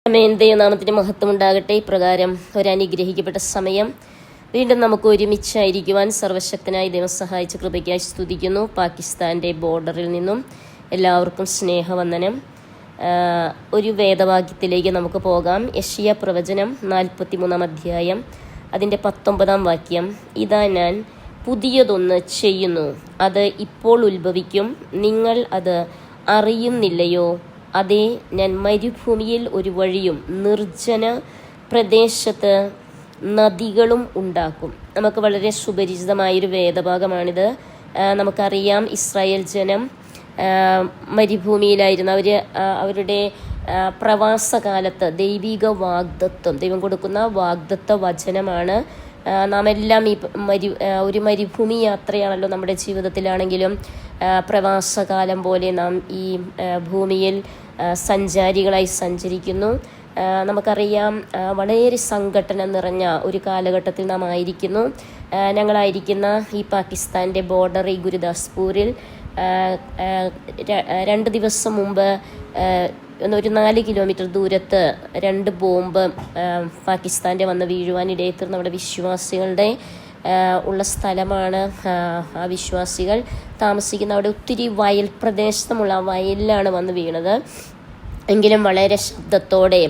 ദൈവനാമത്തിന് മഹത്വം ഉണ്ടാകട്ടെ. ഇപ്രകാരം ഒരനുഗ്രഹിക്കപ്പെട്ട സമയം വീണ്ടും നമുക്ക് ഒരുമിച്ചായിരിക്കുവാൻ സർവശക്തനായി ദൈവം സഹായിച്ച കൃപയ്ക്കായി സ്തുതിക്കുന്നു. പാകിസ്ഥാൻ്റെ ബോർഡറിൽ നിന്നും എല്ലാവർക്കും സ്നേഹവന്ദനം. ഒരു വേദവാക്യത്തിലേക്ക് നമുക്ക് പോകാം. യെശയ്യാ പ്രവചനം 43 അധ്യായം അതിൻ്റെ 19 വാക്യം. ഇതാ ഞാൻ പുതിയതൊന്ന് ചെയ്യുന്നു, അത് ഇപ്പോൾ ഉത്ഭവിക്കും, നിങ്ങൾ അത് അറിയുന്നില്ലയോ? അതേ, ഞാൻ മരുഭൂമിയിൽ ഒരു വഴിയും നിർജ്ജന പ്രദേശത്ത് നദികളും ഉണ്ടാക്കും. നമുക്ക് വളരെ സുപരിചിതമായൊരു വേദഭാഗമാണിത്. നമുക്കറിയാം, ഇസ്രായേൽ ജനം മരുഭൂമിയിലായിരുന്നു. അവരുടെ പ്രവാസകാലത്ത് ദൈവിക വാഗ്ദത്വം, ദൈവം കൊടുക്കുന്ന വാഗ്ദത്ത വചനമാണ്. നാം എല്ലാം ഒരു മരുഭൂമി യാത്രയാണല്ലോ നമ്മുടെ ജീവിതത്തിലാണെങ്കിലും. പ്രവാസകാലം പോലെ നാം ഈ ഭൂമിയിൽ സഞ്ചാരികളായി സഞ്ചരിക്കുന്നു. നമുക്കറിയാം, വളരെ സംഘട്ടനം നിറഞ്ഞ ഒരു കാലഘട്ടത്തിൽ നാം ആയിരിക്കുന്നു. ഞങ്ങളായിരിക്കുന്ന ഈ പാകിസ്ഥാൻ്റെ ബോർഡർ ഈ ഗുരുദാസ്പൂരിൽ 2 ദിവസം മുമ്പ് ഒരു 4 കിലോമീറ്റർ ദൂരത്ത് 2 ബോംബ് പാകിസ്ഥാൻ്റെ വന്ന് വീഴുവാനിടയിൽ തീർന്ന നമ്മുടെ വിശ്വാസികളുടെ ഉള്ള സ്ഥലമാണ്. ആ വിശ്വാസികൾ താമസിക്കുന്ന അവിടെ ഒത്തിരി വയൽ പ്രദേശമുള്ള വയലിലാണ് വന്ന് വീണത്. എങ്കിലും വളരെ ശബ്ദത്തോടെ.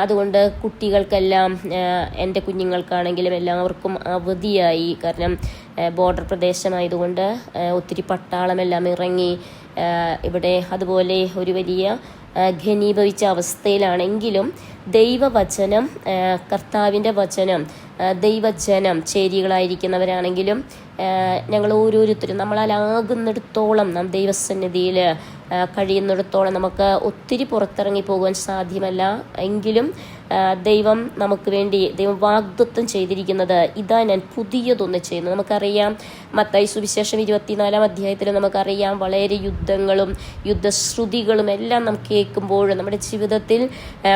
അതുകൊണ്ട് കുട്ടികൾക്കെല്ലാം, എൻ്റെ കുഞ്ഞുങ്ങൾക്കാണെങ്കിലും എല്ലാവർക്കും അവധിയായി. കാരണം ബോർഡർ പ്രദേശമായതുകൊണ്ട് ഒത്തിരി പട്ടാളമെല്ലാം ഇറങ്ങി ഇവിടെ അതുപോലെ ഒരു വലിയ ഘനീഭവിച്ച അവസ്ഥയിലാണെങ്കിലും ദൈവവചനം, കർത്താവിൻ്റെ വചനം, ദൈവജനം ചേരികളായിരിക്കുന്നവരാണെങ്കിലും ഞങ്ങൾ ഓരോരുത്തരും നമ്മളാലാകുന്നിടത്തോളം നാം ദൈവസന്നിധിയിൽ കഴിയുന്നിടത്തോളം നമുക്ക് ഒത്തിരി പുറത്തിറങ്ങി പോകുവാൻ സാധ്യമല്ല. എങ്കിലും ദൈവം നമുക്ക് വേണ്ടി ദൈവം വാഗ്ദത്തം ചെയ്തിരിക്കുന്നത്, ഇതാ ഞാൻ പുതിയതൊന്ന് ചെയ്യുന്നു. നമുക്കറിയാം, മത്തായി സുവിശേഷം 24 അധ്യായത്തിൽ നമുക്കറിയാം, വളരെ യുദ്ധങ്ങളും യുദ്ധശ്രുതികളും എല്ലാം നാം കേൾക്കുമ്പോൾ നമ്മുടെ ജീവിതത്തിൽ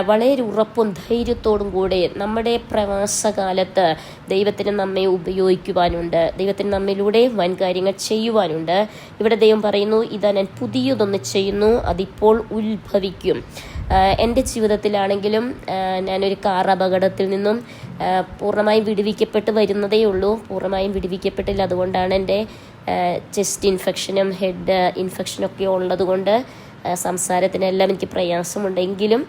വളരെ ഉറപ്പും ധൈര്യത്തോടും കൂടെ നമ്മുടെ പ്രവാസകാലത്ത് ദൈവത്തിന് നമ്മെ ഉപയോഗിക്കുവാനുണ്ട്. ദൈവത്തിന് നമ്മിലൂടെ വൻ കാര്യങ്ങൾ ചെയ്യുവാനുണ്ട്. ഇവിടെ ദൈവം പറയുന്നു, ഇതാ ഞാൻ പുതിയതൊന്ന് ചെയ്യുന്നു, അതിപ്പോൾ ഉത്ഭവിക്കും. എൻ്റെ ജീവിതത്തിലാണെങ്കിലും ഞാനൊരു കാർ അപകടത്തിൽ നിന്നും പൂർണ്ണമായും വിടുവിക്കപ്പെട്ട് വരുന്നതേ ഉള്ളൂ. പൂർണ്ണമായും വിടുവിക്കപ്പെട്ടില്ല. അതുകൊണ്ടാണ് എൻ്റെ ചെസ്റ്റ് ഇൻഫെക്ഷനും ഹെഡ് ഇൻഫെക്ഷനൊക്കെ ഉള്ളതുകൊണ്ട് സംസാരത്തിനെല്ലാം എനിക്ക് പ്രയാസമുണ്ടെങ്കിലും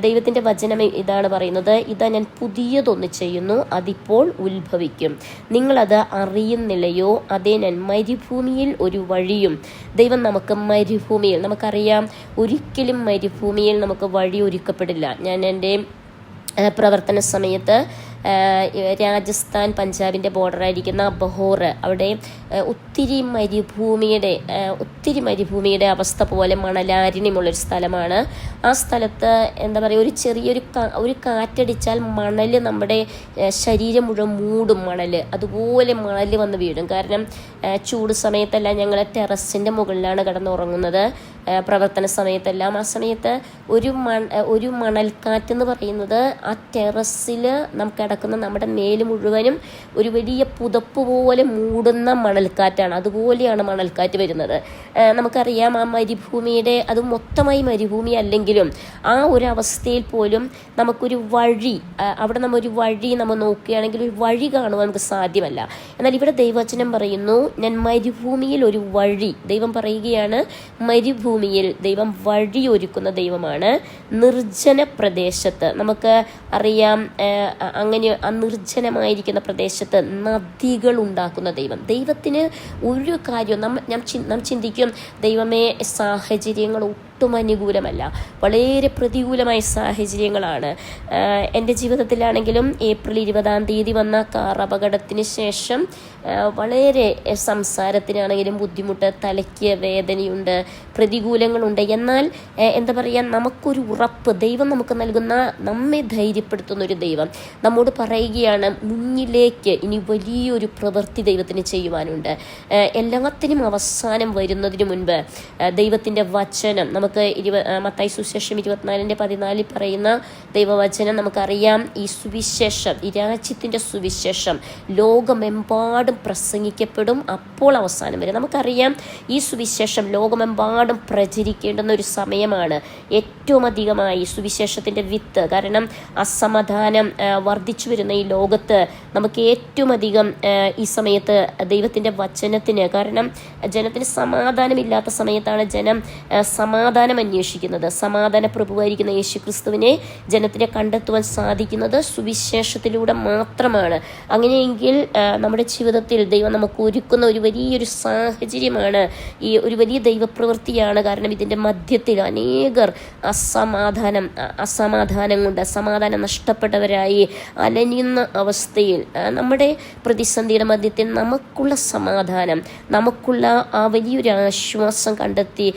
ദൈവത്തിൻ്റെ വചനം ഇതാണ് പറയുന്നത്, ഇതാ ഞാൻ പുതിയതൊന്ന് ചെയ്യുന്നു, അതിപ്പോൾ ഉത്ഭവിക്കും, നിങ്ങളത് അറിയുന്നില്ലയോ? അതേ, ഞാൻ മരുഭൂമിയിൽ ഒരു വഴിയും. ദൈവം നമുക്ക് മരുഭൂമിയിൽ, നമുക്കറിയാം, ഒരിക്കലും മരുഭൂമിയിൽ നമുക്ക് വഴി ഒരുക്കപ്പെടില്ല. ഞാൻ എൻ്റെ പ്രവർത്തന സമയത്ത് രാജസ്ഥാൻ പഞ്ചാബിൻ്റെ ബോർഡറായിരിക്കുന്ന ബഹോർ, അവിടെ ഒത്തിരി മരുഭൂമിയുടെ അവസ്ഥ പോലെ മണലാരണ്യമുള്ളൊരു സ്ഥലമാണ്. ആ സ്ഥലത്ത് എന്താ പറയുക, ഒരു ചെറിയൊരു കാറ്റടിച്ചാൽ മണൽ നമ്മുടെ ശരീരം മുഴുവൻ മൂടും. അതുപോലെ മണൽ വന്ന് വീഴും. കാരണം ചൂട് സമയത്തെല്ലാം ഞങ്ങൾ ടെറസിൻ്റെ മുകളിലാണ് കിടന്നുറങ്ങുന്നത്. പ്രവർത്തന സമയത്തെല്ലാം ആ സമയത്ത് ഒരു മണൽക്കാറ്റെന്ന് പറയുന്നത് ആ ടെറസിൽ നമുക്ക് കിടക്കുന്ന നമ്മുടെ മേല് മുഴുവനും ഒരു വലിയ പുതപ്പ് പോലെ മൂടുന്ന മണൽക്കാറ്റാണ്. അതുപോലെയാണ് മണൽക്കാറ്റ് വരുന്നത്. നമുക്കറിയാം, ആ മരുഭൂമിയുടെ, അത് മൊത്തമായി മരുഭൂമി അല്ലെങ്കിലും ആ ഒരു അവസ്ഥയിൽ പോലും നമുക്കൊരു വഴി, അവിടെ നമ്മൊരു വഴി നമ്മൾ നോക്കുകയാണെങ്കിൽ ഒരു വഴി കാണുവാൻ നമുക്ക് സാധ്യമല്ല. എന്നാൽ ഇവിടെ ദൈവവചനം പറയുന്നു, ഞാൻ മരുഭൂമിയിൽ ഒരു വഴി. ദൈവം പറയുകയാണ്, മരുഭൂമിയിൽ ദൈവം വഴി ഒരുക്കുന്ന ദൈവമാണ്. നിർജ്ജന പ്രദേശത്ത് നമുക്ക് അറിയാം, അങ്ങനെ ആ നിർജ്ജനമായിരിക്കുന്ന പ്രദേശത്ത് നദികൾ ഉണ്ടാക്കുന്ന ദൈവം. ദൈവത്തിന് ഒരു കാര്യവും നാം ചിന്തിക്കും, ദൈവമേ, സാഹചര്യങ്ങൾ ഒട്ടും അനുകൂലമല്ല, വളരെ പ്രതികൂലമായ സാഹചര്യങ്ങളാണ്. എൻ്റെ ജീവിതത്തിലാണെങ്കിലും ഏപ്രിൽ 20 വന്ന കാർ അപകടത്തിന് ശേഷം വളരെ സംസാരത്തിനാണെങ്കിലും ബുദ്ധിമുട്ട്, തലയ്ക്ക് വേദനയുണ്ട്, പ്രതികൂലങ്ങളുണ്ട്. എന്നാൽ എന്താ പറയുക, നമുക്കൊരു ഉറപ്പ് ദൈവം നമുക്ക് നൽകുന്ന, നമ്മെ ധൈര്യപ്പെടുത്തുന്ന ഒരു ദൈവം നമ്മോട് പറയുകയാണ്, മുന്നിലേക്ക് ഇനി വലിയൊരു പ്രവൃത്തി ദൈവത്തിന് ചെയ്യുവാനുണ്ട്. എല്ലാത്തിനും അവസാനം വരുന്നതിന് മുൻപ് ദൈവത്തിൻ്റെ വചനം നമുക്ക് നമുക്ക് മത്തായി സുവിശേഷം 24:14 പറയുന്ന ദൈവവചനം നമുക്കറിയാം. ഈ സുവിശേഷം, ഈ രാജ്യത്തിൻ്റെ സുവിശേഷം ലോകമെമ്പാടും പ്രസംഗിക്കപ്പെടും, അപ്പോൾ അവസാനം വരെ. നമുക്കറിയാം ഈ സുവിശേഷം ലോകമെമ്പാടും പ്രചരിക്കേണ്ടുന്ന ഒരു സമയമാണ്. ഏറ്റവും അധികമായി സുവിശേഷത്തിൻ്റെ വിത്ത്, കാരണം അസമാധാനം വർദ്ധിച്ചു വരുന്ന ഈ ലോകത്ത് നമുക്ക് ഏറ്റവും അധികം ഈ സമയത്ത് ദൈവത്തിൻ്റെ വചനത്തിന്, കാരണം ജനത്തിന് സമാധാനമില്ലാത്ത സമയത്താണ് ജനം സമാധാനം അന്വേഷിക്കുന്നത്. സമാധാന പ്രഭുവായിരിക്കുന്ന യേശു ക്രിസ്തുവിനെ ജനത്തിനെ കണ്ടെത്തുവാൻ സാധിക്കുന്നത് സുവിശേഷത്തിലൂടെ മാത്രമാണ്. അങ്ങനെയെങ്കിൽ നമ്മുടെ ജീവിതത്തിൽ ദൈവം നമുക്ക് ഒരുക്കുന്ന ഒരു വലിയൊരു സാഹചര്യമാണ്, ഈ ഒരു വലിയ ദൈവപ്രവൃത്തിയാണ്. കാരണം ഇതിൻ്റെ മധ്യത്തിൽ അനേകർ അസമാധാനം കൊണ്ട് സമാധാനം നഷ്ടപ്പെട്ടവരായി അലയുന്ന അവസ്ഥയിൽ നമ്മുടെ പ്രതിസന്ധിയുടെ മധ്യത്തിൽ നമുക്കുള്ള സമാധാനം, നമുക്കുള്ള ആ വലിയൊരു ആശ്വാസം കണ്ടെത്തി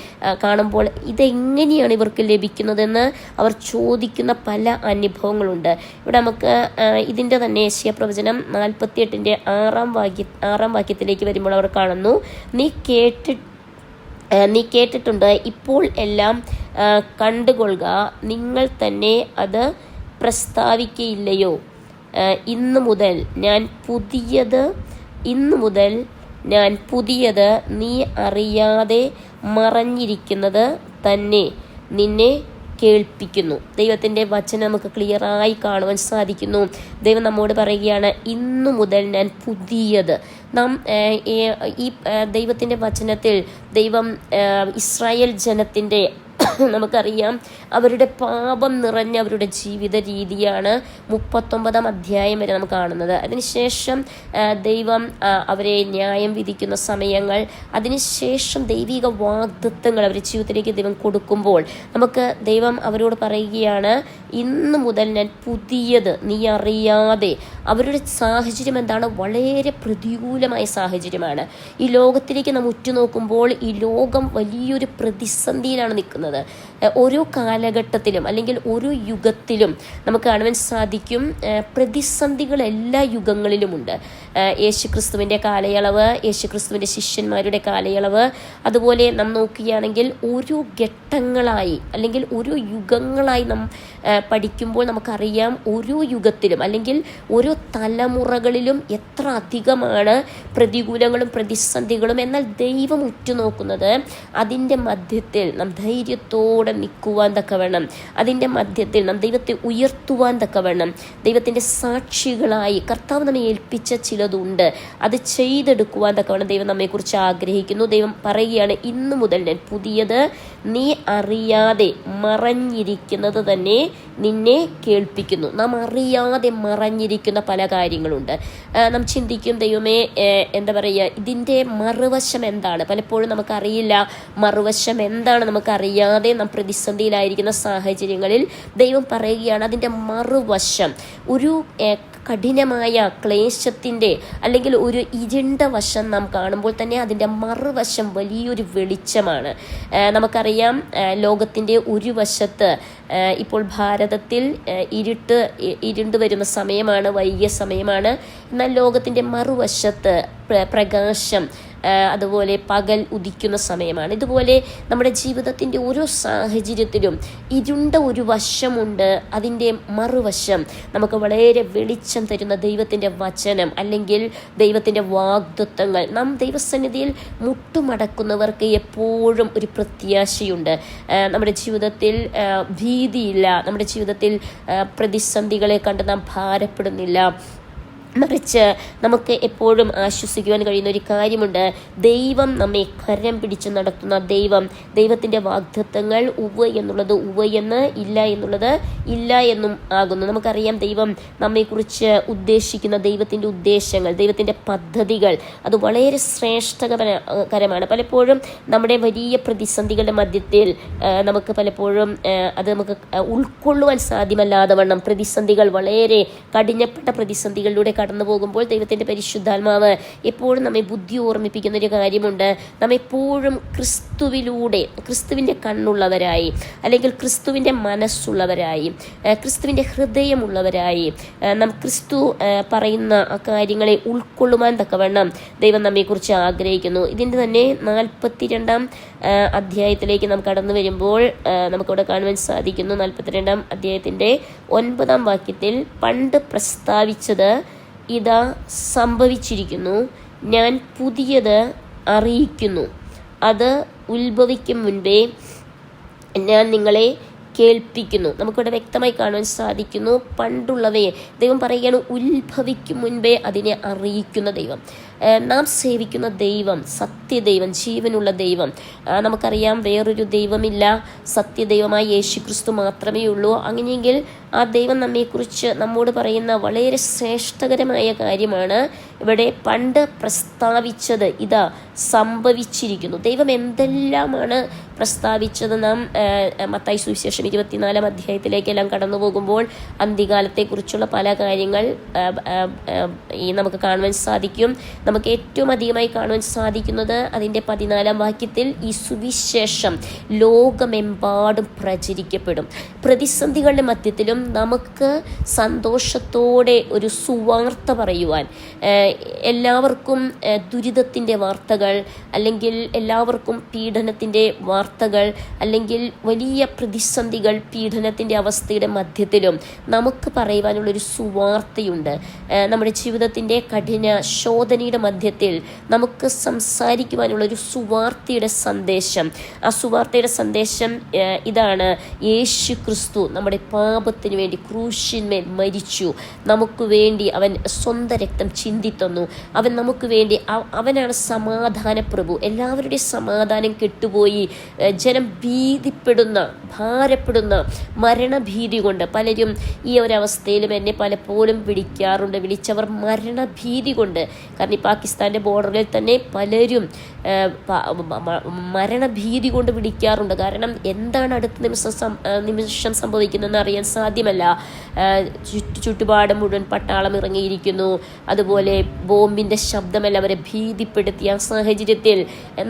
കാണുമ്പോൾ ഇതെങ്ങനെയാണ് ഇവർക്ക് ലഭിക്കുന്നതെന്ന് അവർ ചോദിക്കുന്ന പല അനുഭവങ്ങളുണ്ട്. ഇവിടെ നമുക്ക് ഇതിൻ്റെ തന്നെ യെശയ്യാ പ്രവചനം 48 ആറാം വാക്യത്തിലേക്ക് വരുമ്പോൾ അവർ കാണുന്നു, നീ കേട്ടിട്ടുണ്ട്, ഇപ്പോൾ എല്ലാം കണ്ടുകൊള്ളുക, നിങ്ങൾ തന്നെ അത് പ്രസ്താവിക്കയില്ലയോ? ഇന്നു മുതൽ ഞാൻ പുതിയത് നീ അറിയാതെ മറഞ്ഞിരിക്കുന്നത് തന്നെ നിന്നെ കേൾപ്പിക്കുന്നു. ദൈവത്തിൻ്റെ വചനം നമുക്ക് ക്ലിയറായി കാണുവാൻ സാധിക്കുന്നു. ദൈവം നമ്മോട് പറയുകയാണ്, ഇന്നു മുതൽ ഞാൻ പുതിയത്. ഈ ദൈവത്തിൻ്റെ വചനത്തിൽ ദൈവം ഇസ്രായേൽ ജനത്തിൻ്റെ നമുക്കറിയാം അവരുടെ പാപം നിറഞ്ഞ അവരുടെ ജീവിത രീതിയാണ് 39 അധ്യായം വരെ നമുക്ക് കാണുന്നത്. അതിനുശേഷം ദൈവം അവരെ ന്യായം വിധിക്കുന്ന സമയങ്ങൾ, അതിനുശേഷം ദൈവിക വാഗ്ദത്തങ്ങൾ അവരുടെ ജീവിതത്തിലേക്ക് ദൈവം കൊടുക്കുമ്പോൾ നമുക്ക് ദൈവം അവരോട് പറയുകയാണ്, ഇന്നു മുതൽ ഞാൻ പുതിയത് നീ അറിയാതെ. അവരുടെ സാഹചര്യം എന്താണ്? വളരെ പ്രതികൂലമായ സാഹചര്യമാണ്. ഈ ലോകത്തിലേക്ക് നാം ഉറ്റുനോക്കുമ്പോൾ ഈ ലോകം വലിയൊരു പ്രതിസന്ധിയിലാണ് നിൽക്കുന്നത്. ഓരോ കാലഘട്ടത്തിലും അല്ലെങ്കിൽ ഓരോ യുഗത്തിലും നമുക്ക് കാണുവാൻ സാധിക്കും പ്രതിസന്ധികൾ എല്ലാ യുഗങ്ങളിലുമുണ്ട്. യേശുക്രിസ്തുവിൻ്റെ കാലയളവ്, യേശുക്രിസ്തുവിൻ്റെ ശിഷ്യന്മാരുടെ കാലയളവ്, അതുപോലെ നാം നോക്കുകയാണെങ്കിൽ ഓരോ ഘട്ടങ്ങളായി അല്ലെങ്കിൽ ഓരോ യുഗങ്ങളായി നാം പഠിക്കുമ്പോൾ നമുക്കറിയാം ഓരോ യുഗത്തിലും അല്ലെങ്കിൽ ഓരോ തലമുറകളിലും എത്ര അധികമാണ് പ്രതികൂലങ്ങളും പ്രതിസന്ധികളും. എന്നാൽ ദൈവം ഉറ്റുനോക്കുന്നത് അതിൻ്റെ മധ്യത്തിൽ നാം ധൈര്യത്തോടെ നിൽക്കുവാൻ തക്കവണ്ണം, അതിൻ്റെ മധ്യത്തിൽ നാം ദൈവത്തെ ഉയർത്തുവാൻ തക്കവണ്ണം, ദൈവത്തിൻ്റെ സാക്ഷികളായി കർത്താവ് നമ്മെ ഏൽപ്പിച്ച ചിലതുണ്ട്, അത് ചെയ്തെടുക്കുവാൻ തക്കവണ്ണം ദൈവം നമ്മെക്കുറിച്ച് ആഗ്രഹിക്കുന്നു. ദൈവം പറയുകയാണ്, ഇന്നു മുതൽ ഞാൻ പുതിയത് നീ അറിയാതെ മറഞ്ഞിരിക്കുന്നത് തന്നെ നിന്നെ കേൾപ്പിക്കുന്നു. നാം അറിയാതെ മറഞ്ഞിരിക്കുന്ന പല കാര്യങ്ങളുണ്ട്. നാം ചിന്തിക്കും, ദൈവമേ എന്താ പറയുക, ഇതിൻ്റെ മറുവശം എന്താണ്? പലപ്പോഴും നമുക്കറിയില്ല മറുവശം എന്താണ്. നമുക്കറിയാതെ നാം പ്രതിസന്ധിയിലായിരിക്കുന്ന സാഹചര്യങ്ങളിൽ ദൈവം പറയുകയാണ് അതിൻ്റെ മറുവശം. ഒരു കഠിനമായ ക്ലേശത്തിൻ്റെ അല്ലെങ്കിൽ ഒരു ഇരുണ്ട വശം നാം കാണുമ്പോൾ തന്നെ അതിൻ്റെ മറുവശം വലിയൊരു വെളിച്ചമാണ്. നമുക്കറിയാം ലോകത്തിൻ്റെ ഒരു വശത്ത് ഇപ്പോൾ ഭാരതത്തിൽ ഇരുണ്ട് വരുന്ന സമയമാണ്, വൈകിയ സമയമാണ്. എന്നാൽ ലോകത്തിൻ്റെ മറുവശത്ത് പ്രകാശം, അതുപോലെ പകൽ ഉദിക്കുന്ന സമയമാണ്. ഇതുപോലെ നമ്മുടെ ജീവിതത്തിൻ്റെ ഓരോ സാഹചര്യത്തിലും ഇരുണ്ട ഒരു വശമുണ്ട്, അതിൻ്റെ മറുവശം നമുക്ക് വളരെ വെളിച്ചം തരുന്ന ദൈവത്തിൻ്റെ വചനം അല്ലെങ്കിൽ ദൈവത്തിൻ്റെ വാഗ്ദത്തങ്ങൾ. നാം ദൈവസന്നിധിയിൽ മുട്ടുമടക്കുന്നവർക്ക് എപ്പോഴും ഒരു പ്രത്യാശയുണ്ട്. നമ്മുടെ ജീവിതത്തിൽ ഭീതിയില്ല, നമ്മുടെ ജീവിതത്തിൽ പ്രതിസന്ധികളെ കണ്ട് നാം ഭാരപ്പെടുന്നില്ല. മറിച്ച് നമുക്ക് എപ്പോഴും ആശ്വസിക്കുവാൻ കഴിയുന്ന ഒരു കാര്യമുണ്ട്. ദൈവം നമ്മെ കരം പിടിച്ച് നടത്തുന്ന ദൈവത്തിൻ്റെ വാഗ്ദത്തങ്ങൾ ഉവ്വ് എന്നുള്ളത് ഉവ്വ് എന്ന്, ഇല്ല എന്നുള്ളത് ഇല്ല എന്നും ആകുന്നു. നമുക്കറിയാം ദൈവം നമ്മെക്കുറിച്ച് ഉദ്ദേശിക്കുന്ന ദൈവത്തിൻ്റെ ഉദ്ദേശങ്ങൾ, ദൈവത്തിൻ്റെ പദ്ധതികൾ അത് വളരെ ശ്രേഷ്ഠകരമാണ്. പലപ്പോഴും നമ്മുടെ വലിയ പ്രതിസന്ധികളുടെ മധ്യത്തിൽ നമുക്ക് പലപ്പോഴും അത് നമുക്ക് ഉൾക്കൊള്ളുവാൻ സാധ്യമല്ലാതെ വണ്ണം പ്രതിസന്ധികൾ, വളരെ കഠിനപ്പെട്ട പ്രതിസന്ധികളിലൂടെ കടന്നു പോകുമ്പോൾ ദൈവത്തിൻ്റെ പരിശുദ്ധാത്മാവ് എപ്പോഴും നമ്മെ ബുദ്ധി ഓർമ്മിപ്പിക്കുന്ന ഒരു കാര്യമുണ്ട്. നാം എപ്പോഴും ക്രിസ്തുവിലൂടെ, ക്രിസ്തുവിൻ്റെ കണ്ണുള്ളവരായി അല്ലെങ്കിൽ ക്രിസ്തുവിൻ്റെ മനസ്സുള്ളവരായി, ക്രിസ്തുവിൻ്റെ ഹൃദയമുള്ളവരായി നാം ക്രിസ്തു പറയുന്ന ആ കാര്യങ്ങളെ ഉൾക്കൊള്ളുവാൻ തക്കവണ്ണം ദൈവം നമ്മെക്കുറിച്ച് ആഗ്രഹിക്കുന്നു. ഇതിൻ്റെ തന്നെ 42 അധ്യായത്തിലേക്ക് നാം കടന്നു വരുമ്പോൾ നമുക്കിവിടെ കാണുവാൻ സാധിക്കുന്നു. 42-ാം അധ്യായത്തിൻ്റെ 9-ാം വാക്യത്തിൽ, പണ്ട് പ്രസ്താവിച്ചത് ഇതാ സംഭവിച്ചിരിക്കുന്നു, ഞാൻ പുതിയത് അറിയിക്കുന്നു, അത് ഉത്ഭവിക്കും മുൻപേ ഞാൻ നിങ്ങളെ കേൾപ്പിക്കുന്നു. നമുക്കിവിടെ വ്യക്തമായി കാണുവാൻ സാധിക്കുന്നു, പണ്ടുള്ളവയെ ദൈവം പറയുകയാണ്, ഉത്ഭവിക്കും മുൻപേ അതിനെ അറിയിക്കുന്ന ദൈവം. നാം സേവിക്കുന്ന ദൈവം സത്യദൈവം, ജീവനുള്ള ദൈവം. നമുക്കറിയാം വേറൊരു ദൈവമില്ല, സത്യദൈവമായ യേശുക്രിസ്തു മാത്രമേ ഉള്ളൂ. അങ്ങനെയെങ്കിൽ ആ ദൈവം നമ്മെക്കുറിച്ച് നമ്മോട് പറയുന്ന വളരെ ശ്രേഷ്ഠകരമായ കാര്യമാണ് ഇവിടെ പണ്ട് പ്രസ്താവിച്ചത് ഇതാ സംഭവിച്ചിരിക്കുന്നു. ദൈവം എന്തെല്ലാമാണ് പ്രസ്താവിച്ചത് നാം മത്തായി സുവിശേഷം 24-ാം അധ്യായത്തിലേക്കെല്ലാം കടന്നു പോകുമ്പോൾ അന്ത്യകാലത്തെക്കുറിച്ചുള്ള പല കാര്യങ്ങൾ നമുക്ക് കാണുവാൻ സാധിക്കും. നമുക്ക് ഏറ്റവും അധികമായി കാണുവാൻ സാധിക്കുന്നത് അതിൻ്റെ 14-ാം വാക്യത്തിൽ, ഈ സുവിശേഷം ലോകമെമ്പാടും പ്രചരിക്കപ്പെടും. പ്രതിസന്ധികളുടെ മധ്യത്തിലും നമുക്ക് സന്തോഷത്തോടെ ഒരു സുവാർത്ത പറയുവാൻ, എല്ലാവർക്കും ദുരിതത്തിൻ്റെ വാർത്തകൾ, അല്ലെങ്കിൽ എല്ലാവർക്കും പീഡനത്തിൻ്റെ വാർത്തകൾ, അല്ലെങ്കിൽ വലിയ പ്രതിസന്ധികൾ, പീഡനത്തിൻ്റെ അവസ്ഥയുടെ മധ്യത്തിലും നമുക്ക് പറയുവാനുള്ളൊരു സുവാർത്തയുണ്ട്. നമ്മുടെ ജീവിതത്തിൻ്റെ കഠിന ശോധനയുടെ മധ്യത്തിൽ നമുക്ക് സംസാരിക്കുവാനുള്ളൊരു സുവാർത്തയുടെ സന്ദേശം. ആ സുവാർത്തയുടെ സന്ദേശം ഇതാണ്: യേശു ക്രിസ്തു നമ്മുടെ പാപത്തിന് വേണ്ടി ക്രൂശിന്മേൽ മരിച്ചു, നമുക്ക് വേണ്ടി അവൻ സ്വന്തം രക്തം ചിന്തിത്തന്നു. അവൻ നമുക്ക് വേണ്ടി, അവനാണ് സമാധാന പ്രഭു. എല്ലാവരുടെയും സമാധാനം കെട്ടുപോയി ജനം ഭീതിപ്പെടുന്ന, ഭാരപ്പെടുന്ന മരണഭീതി കൊണ്ട് പലരും ഈ ഒരവസ്ഥയിലും എന്നെ പലപ്പോഴും വിളിച്ചവർ മരണഭീതി കൊണ്ട്. കാരണം ഈ പാകിസ്ഥാൻ്റെ ബോർഡറിൽ തന്നെ പലരും മരണഭീതി കൊണ്ട് വിളിക്കാറുണ്ട്. കാരണം എന്താണ് അടുത്ത നിമിഷം സംഭവിക്കുന്നതെന്ന് അറിയാൻ സാധ്യമല്ല. ചുറ്റുപാട് മുഴുവൻ പട്ടാളം ഇറങ്ങിയിരിക്കുന്നു. അതുപോലെ ബോംബിൻ്റെ ശബ്ദമെല്ലാം അവരെ ഭീതിപ്പെടുത്തിയ ആ സാഹചര്യത്തിൽ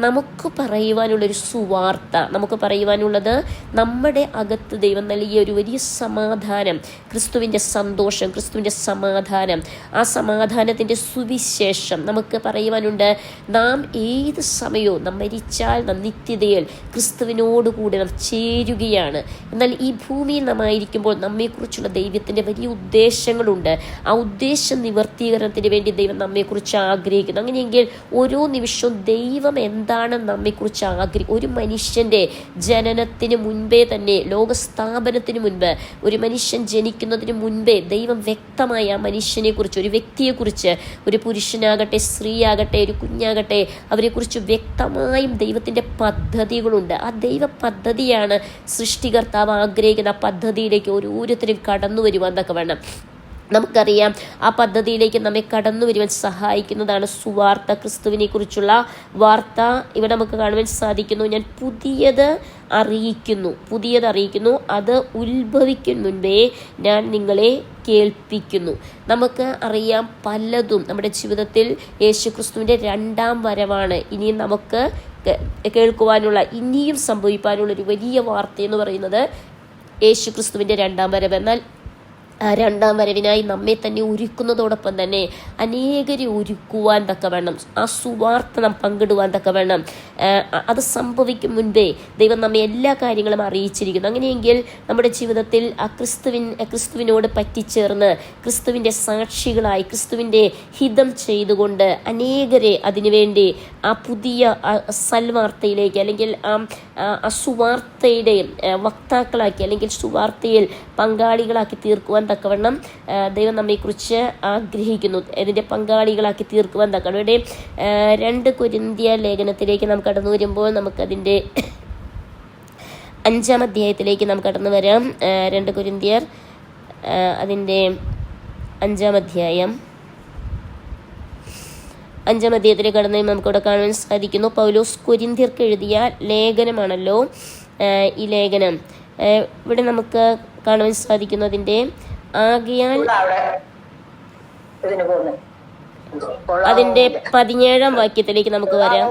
നമുക്ക് പറയുവാനുള്ളൊരു സുവാർത്ത, നമുക്ക് പറയുവാനുള്ളത് നമ്മുടെ അകത്ത് ദൈവം നൽകിയ ഒരു വലിയ സമാധാനം, ക്രിസ്തുവിൻ്റെ സന്തോഷം, ക്രിസ്തുവിൻ്റെ സമാധാനം. ആ സമാധാനത്തിൻ്റെ സുവിശേഷം നമുക്ക് പറയുവാനുണ്ട്. നാം ഏത് സമയവും നാം മരിച്ചാൽ നാം നിത്യതയിൽ ക്രിസ്തുവിനോടുകൂടി നാം ചേരുകയാണ്. എന്നാൽ ഈ ഭൂമിയിൽ നാം ആയിരിക്കുമ്പോൾ നമ്മെക്കുറിച്ചുള്ള ദൈവത്തിൻ്റെ വലിയ ഉദ്ദേശങ്ങളുണ്ട്. ആ ഉദ്ദേശ നിവർത്തീകരണത്തിന് വേണ്ടി ദൈവം നമ്മെക്കുറിച്ച് ആഗ്രഹിക്കുന്നു. അങ്ങനെയെങ്കിൽ ഓരോ നിമിഷവും ദൈവം എന്താണ് നമ്മെക്കുറിച്ച് ഒരു മനുഷ്യൻ്റെ ജനനത്തിന് മുൻപേ തന്നെ, ലോകസ്ഥാപനത്തിന് മുൻപ്, ഒരു മനുഷ്യൻ ജനിക്കുന്നതിന് മുൻപേ ദൈവം വ്യക്തമായ ആ മനുഷ്യനെക്കുറിച്ച്, ഒരു വ്യക്തിയെക്കുറിച്ച്, ഒരു പുരുഷനാകട്ടെ സ്ത്രീയാകട്ടെ ഒരു കുഞ്ഞാകട്ടെ, അവരെക്കുറിച്ച് വ്യക്തമായും ദൈവത്തിൻ്റെ പദ്ധതികളുണ്ട്. ആ ദൈവ പദ്ധതിയാണ് സൃഷ്ടികർത്താവ് ആഗ്രഹിക്കുന്ന. ആ പദ്ധതിയിലേക്ക് ഓരോരുത്തരും കടന്നു വരുവാൻ തക്കവണ്ണം നമുക്കറിയാം. ആ പദ്ധതിയിലേക്ക് നമ്മെ കടന്നു വരുവാൻ സഹായിക്കുന്നതാണ് സുവാർത്ത, ക്രിസ്തുവിനെ കുറിച്ചുള്ള വാർത്ത. ഇവിടെ നമുക്ക് കാണുവാൻ സാധിക്കുന്നു, ഞാൻ പുതിയത് അറിയിക്കുന്നു, അത് ഉത്ഭവിക്കും മുൻപേ ഞാൻ നിങ്ങളെ കേൾപ്പിക്കുന്നു. നമുക്ക് അറിയാം പലതും നമ്മുടെ ജീവിതത്തിൽ യേശുക്രിസ്തുവിൻ്റെ 2ാം വരവാണ് ഇനിയും നമുക്ക് കേൾക്കുവാനുള്ള, ഇനിയും സംഭവിക്കാനുള്ള ഒരു വലിയ വാർത്ത എന്ന് പറയുന്നത് യേശുക്രിസ്തുവിൻ്റെ 2ാം വരവ്. എന്നാൽ 2ാം വരവിനായി നമ്മെ തന്നെ ഒരുക്കുന്നതോടൊപ്പം തന്നെ അനേകരെ ഒരുക്കുവാൻ തക്കവണ്ണം, ആ സുവാർത്ത നാം പങ്കിടുവാൻ തക്കവണ്ണം, അത് സംഭവിക്കും മുൻപേ ദൈവം നമ്മെ എല്ലാ കാര്യങ്ങളും അറിയിച്ചിരിക്കുന്നു. അങ്ങനെയെങ്കിൽ നമ്മുടെ ജീവിതത്തിൽ ആ ക്രിസ്തുവിനോട് പറ്റിച്ചേർന്ന് ക്രിസ്തുവിൻ്റെ സാക്ഷികളായി ക്രിസ്തുവിൻ്റെ ഹിതം ചെയ്തുകൊണ്ട് അനേകരെ അതിനുവേണ്ടി ആ പുതിയ സൽവാർത്തയിലേക്ക്, അല്ലെങ്കിൽ ആ സുവാർത്തയുടെ വക്താക്കളാക്കി, അല്ലെങ്കിൽ സുവാർത്തയിൽ പങ്കാളികളാക്കി തീർക്കുവാൻ തക്കവണ്ണം ദൈവം നമ്മെക്കുറിച്ച് ആഗ്രഹിക്കുന്നു. ഇതിൻ്റെ പങ്കാളികളാക്കി തീർക്കുവാൻ തക്കവണ്ണം. ഇവിടെ 2 കൊരിന്ത്യർ ലേഖനത്തിലേക്ക് നാം കടന്നു വരുമ്പോൾ നമുക്കതിൻ്റെ 5-ാം അധ്യായത്തിലേക്ക് നാം കടന്നു വരാം. 2 കൊരിന്ത്യർ അതിൻ്റെ 5-ാം അധ്യായം 5-ാം അധ്യായത്തിൽ കടന്നു നമുക്കിവിടെ കാണാൻ സാധിക്കുന്നു. പൗലോസ് കൊരിന്ത്യർക്ക് എഴുതിയ ലേഖനമാണല്ലോ ഈ ലേഖനം. ഇവിടെ നമുക്ക് കാണുവാൻ സാധിക്കുന്നു അതിൻ്റെ ആകയാൽ അതിൻ്റെ 17-ാം വാക്യത്തിലേക്ക് നമുക്ക് വരാം.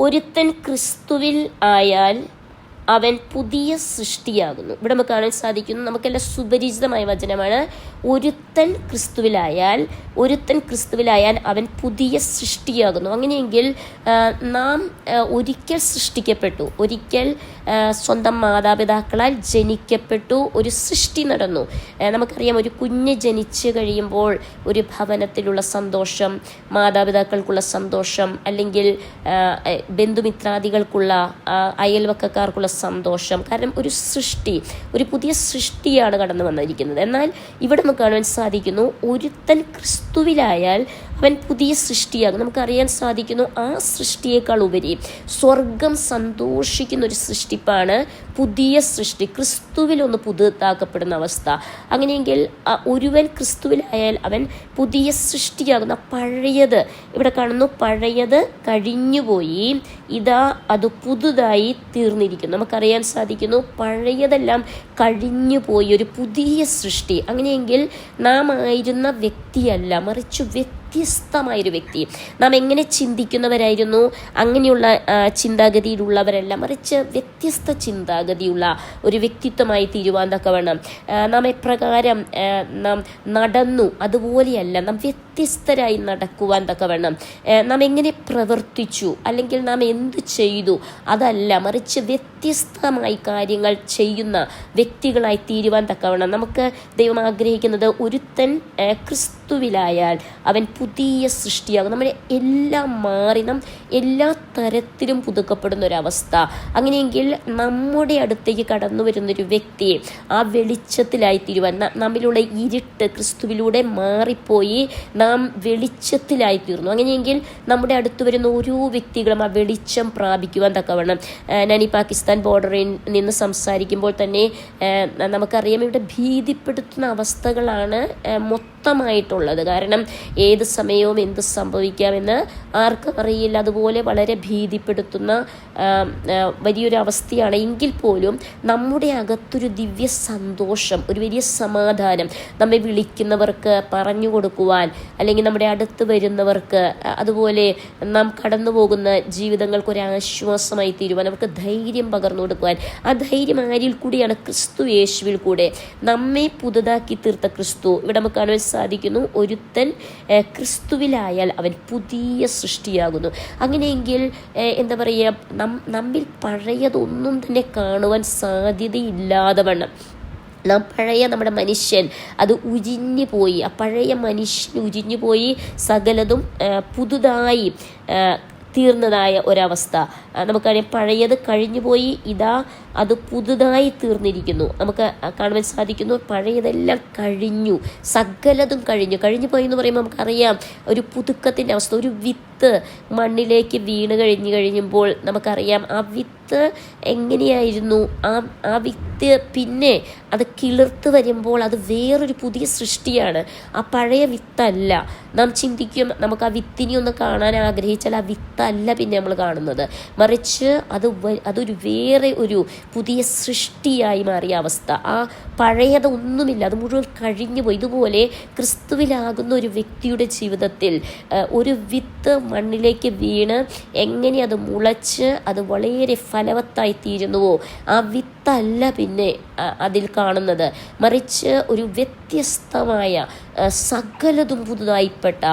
ഒരുത്തൻ ക്രിസ്തുവിൽ ആയാൽ അവൻ പുതിയ സൃഷ്ടിയാകുന്നു. ഇവിടെ നമുക്ക് കാണാൻ സാധിക്കുന്നു, നമുക്കെല്ലാം സുപരിചിതമായ വചനമാണ്. ഒരുത്തൻ ക്രിസ്തുവിലായാൽ അവൻ പുതിയ സൃഷ്ടിയാകുന്നു. അങ്ങനെയെങ്കിൽ നാം ഒരിക്കൽ സൃഷ്ടിക്കപ്പെട്ടു, ഒരിക്കൽ സ്വന്തം മാതാപിതാക്കളാൽ ജനിക്കപ്പെട്ടു, ഒരു സൃഷ്ടി നടന്നു. നമുക്കറിയാം, ഒരു കുഞ്ഞ് ജനിച്ച് കഴിയുമ്പോൾ ഒരു ഭവനത്തിലുള്ള സന്തോഷം, മാതാപിതാക്കൾക്കുള്ള സന്തോഷം, അല്ലെങ്കിൽ ബന്ധുമിത്രാദികൾക്കുള്ള, അയൽവക്കക്കാർക്കുള്ള സന്തോഷം. കാരണം ഒരു പുതിയ സൃഷ്ടിയാണ് കടന്നു വന്നിരിക്കുന്നത്. എന്നാൽ ഇവിടെ നമുക്ക് കാണാൻ സാധിക്കുന്നു, ഒരുത്തൻ ക്രിസ്തുവിലായാൽ അവൻ പുതിയ സൃഷ്ടിയാകും. നമുക്കറിയാൻ സാധിക്കുന്നു, ആ സൃഷ്ടിയേക്കാൾ ഉപരി സ്വർഗം സന്തോഷിക്കുന്ന ഒരു സൃഷ്ടിപ്പാണ് പുതിയ സൃഷ്ടി, ക്രിസ്തുവിലൊന്ന് പുതുതാക്കപ്പെടുന്ന അവസ്ഥ. അങ്ങനെയെങ്കിൽ ഒരുവൻ ക്രിസ്തുവിലായാൽ അവൻ പുതിയ സൃഷ്ടിയാകുന്ന. പഴയത് ഇവിടെ കാണുന്നു, പഴയത് കഴിഞ്ഞുപോയി, ഇതാ അത് പുതുതായി തീർന്നിരിക്കുന്നു. നമുക്കറിയാൻ സാധിക്കുന്നു, പഴയതെല്ലാം കഴിഞ്ഞുപോയി, ഒരു പുതിയ സൃഷ്ടി. അങ്ങനെയെങ്കിൽ നാം ആയിരുന്ന വ്യക്തിയല്ല, മറിച്ച് വ്യത്യസ്തമായൊരു വ്യക്തി. നാം എങ്ങനെ ചിന്തിക്കുന്നവരായിരുന്നു അങ്ങനെയുള്ള ചിന്താഗതിയിലുള്ളവരല്ല, മറിച്ച് വ്യത്യസ്ത ചിന്താഗതിയുള്ള ഒരു വ്യക്തിത്വമായി തീരുവാൻ തക്കവണ്ണം നാം എപ്രകാരം നാം നടന്നു അതുപോലെയല്ല, നാം വ്യത്യസ്തരായി നടക്കുവാൻ തക്കവണ്ണം നാം എങ്ങനെ പ്രവർത്തിച്ചു, അല്ലെങ്കിൽ നാം എന്തു ചെയ്തു അതല്ല, മറിച്ച് വ്യത്യസ്തമായി കാര്യങ്ങൾ ചെയ്യുന്ന വ്യക്തികളായി തീരുവാൻ തക്കവണ്ണം നമുക്ക് ദൈവം ആഗ്രഹിക്കുന്നത്, ഒരുത്തൻ ക്രിസ്തുവിലായാൽ അവൻ പുതിയ സൃഷ്ടിയാകും. നമ്മുടെ എല്ലാം മാറി നാം എല്ലാ തരത്തിലും പുതുക്കപ്പെടുന്ന ഒരവസ്ഥ. അങ്ങനെയെങ്കിൽ നമ്മുടെ അടുത്തേക്ക് കടന്നു വരുന്നൊരു വ്യക്തി ആ വെളിച്ചത്തിലായി തീരുവാൻ, നമ്മിലുള്ള ഇരുട്ട് ക്രിസ്തുവിലൂടെ മാറിപ്പോയി നാം വെളിച്ചത്തിലായി തീർന്നു. അങ്ങനെയെങ്കിൽ നമ്മുടെ അടുത്ത് വരുന്ന ഓരോ വ്യക്തികളും ആ വെളിച്ചം പ്രാപിക്കുവാൻ തക്കവണ്ണം, ഞാൻ ഈ പാകിസ്ഥാൻ ബോർഡറിൽ നിന്ന് സംസാരിക്കുമ്പോൾ തന്നെ നമുക്കറിയാം, ഇവിടെ ഭീതിപ്പെടുത്തുന്ന അവസ്ഥകളാണ് മൊത്തമായിട്ടുള്ളത്. കാരണം ഏത് സമയവും എന്ത് സംഭവിക്കാമെന്ന് ആർക്കും അറിയില്ല. അതുപോലെ വളരെ ഭീതിപ്പെടുത്തുന്ന വലിയൊരു അവസ്ഥയാണ്. എങ്കിൽ പോലും നമ്മുടെ അകത്തൊരു ദിവ്യ സന്തോഷം, ഒരു വലിയ സമാധാനം നമ്മെ വിളിക്കുന്നവർക്ക് പറഞ്ഞു കൊടുക്കുവാൻ, അല്ലെങ്കിൽ നമ്മുടെ അടുത്ത് വരുന്നവർക്ക്, അതുപോലെ നാം കടന്നു പോകുന്ന ജീവിതങ്ങൾക്കൊരാശ്വാസമായി തീരുവാൻ, നമുക്ക് ധൈര്യം പകർന്നു കൊടുക്കുവാൻ, ആ ധൈര്യം ആരിൽ കൂടിയാണ്? ക്രിസ്തു യേശുവിൽ കൂടെ നമ്മെ പുതുതാക്കി തീർത്ത ക്രിസ്തു. ഇവിടെ നമുക്ക് കാണുവാൻ സാധിക്കുന്നു, ഒരുത്തൻ ക്രിസ്തുവിലായാൽ അവൻ പുതിയ സൃഷ്ടിയാകുന്നു. അങ്ങനെയെങ്കിൽ എന്താ പറയുക, നമ്മിൽ പഴയതൊന്നും തന്നെ കാണുവാൻ സാധ്യതയില്ലാതെ വണ്ണം നമ്മുടെ മനുഷ്യൻ അത് ഉരിഞ്ഞു പോയി, ആ പഴയ മനുഷ്യൻ ഉരിഞ്ഞു പോയി, സകലതും പുതുതായി തീർന്നതായ ഒരവസ്ഥ. നമുക്കറിയാം, പഴയത് കഴിഞ്ഞുപോയി, ഇതാ അത് പുതുതായി തീർന്നിരിക്കുന്നു. നമുക്ക് കാണുവാൻ സാധിക്കുന്നു, പഴയതെല്ലാം കഴിഞ്ഞു, സകലതും കഴിഞ്ഞു പോയി എന്ന് പറയുമ്പോൾ നമുക്കറിയാം ഒരു പുതുക്കത്തിൻ്റെ അവസ്ഥ. ഒരു വിത്ത് മണ്ണിലേക്ക് വീണ് കഴിയുമ്പോൾ നമുക്കറിയാം ആ വിത്ത് എങ്ങനെയായിരുന്നു. ആ വിത്ത് പിന്നെ അത് കിളിർത്ത് വരുമ്പോൾ അത് വേറൊരു പുതിയ സൃഷ്ടിയാണ്, ആ പഴയ വിത്തല്ല. നാം ചിന്തിക്കും, നമുക്ക് ആ വിത്തിനെ ഒന്ന് കാണാൻ ആഗ്രഹിച്ചാൽ ആ വിത്തല്ല പിന്നെ നമ്മൾ കാണുന്നത്, മറിച്ച് അതൊരു വേറെ ഒരു പുതിയ സൃഷ്ടിയായി മാറിയ അവസ്ഥ. ആ പഴയതൊന്നുമില്ല, അത് മുഴുവൻ കഴിഞ്ഞുപോയി. ഇതുപോലെ ക്രിസ്തുവിലാകുന്ന ഒരു വ്യക്തിയുടെ ജീവിതത്തിൽ ഒരു വിത്ത് മണ്ണിലേക്ക് വീണ് എങ്ങനെ അത് മുളച്ച് അത് വളരെ ഫലവത്തായി തീരുന്നുവോ, ആ വിത്തല്ല പിന്നെ അതിൽ കാണുന്നത്, മറിച്ച് ഒരു വ്യത്യസ്തമായ സകലതും പുതുതായിപ്പെട്ട,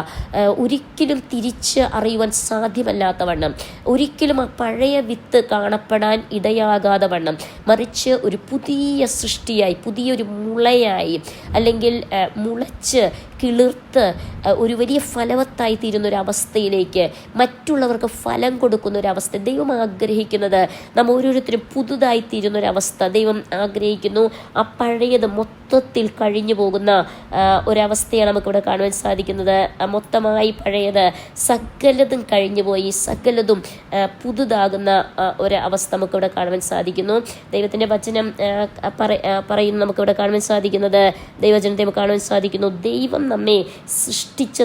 ഒരിക്കലും തിരിച്ച് അറിയുവാൻ സാധ്യമല്ലാത്ത വണ്ണം, ഒരിക്കലും ആ പഴയ വിത്ത് കാണപ്പെടാൻ ഇടയാകാതെ വണ്ണം, മറിച്ച് ഒരു പുതിയ സൃഷ്ടിയായി, പുതിയൊരു മുളയായി, അല്ലെങ്കിൽ മുളച്ച് കിളിർത്ത് ഒരു വലിയ ഫലവത്തായി തീരുന്നൊരവസ്ഥയിലേക്ക്, മറ്റുള്ളവർക്ക് ഫലം കൊടുക്കുന്നൊരവസ്ഥ ദൈവം ആഗ്രഹിക്കുന്നത്. നാം ഓരോരുത്തരും പുതുതായി തീരുന്നൊരവസ്ഥ ദൈവം ആഗ്രഹിക്കുന്നു. ആ പഴയത് മൊത്തത്തിൽ കഴിഞ്ഞു പോകുന്ന ഒരവസ്ഥയാണ് നമുക്കിവിടെ കാണുവാൻ സാധിക്കുന്നത്. മൊത്തമായി പഴയത് സകലതും കഴിഞ്ഞുപോയി, സകലതും പുതുതാകുന്ന ഒരവസ്ഥ നമുക്കിവിടെ കാണുവാൻ സാധിക്കുന്നു. ദൈവത്തിൻ്റെ വചനം പറയുന്നു, നമുക്കിവിടെ കാണുവാൻ സാധിക്കുന്നത്, ദൈവജനത്തെ നമുക്ക് കാണുവാൻ സാധിക്കുന്നു, ദൈവം നമ്മെ സൃഷ്ടിച്ച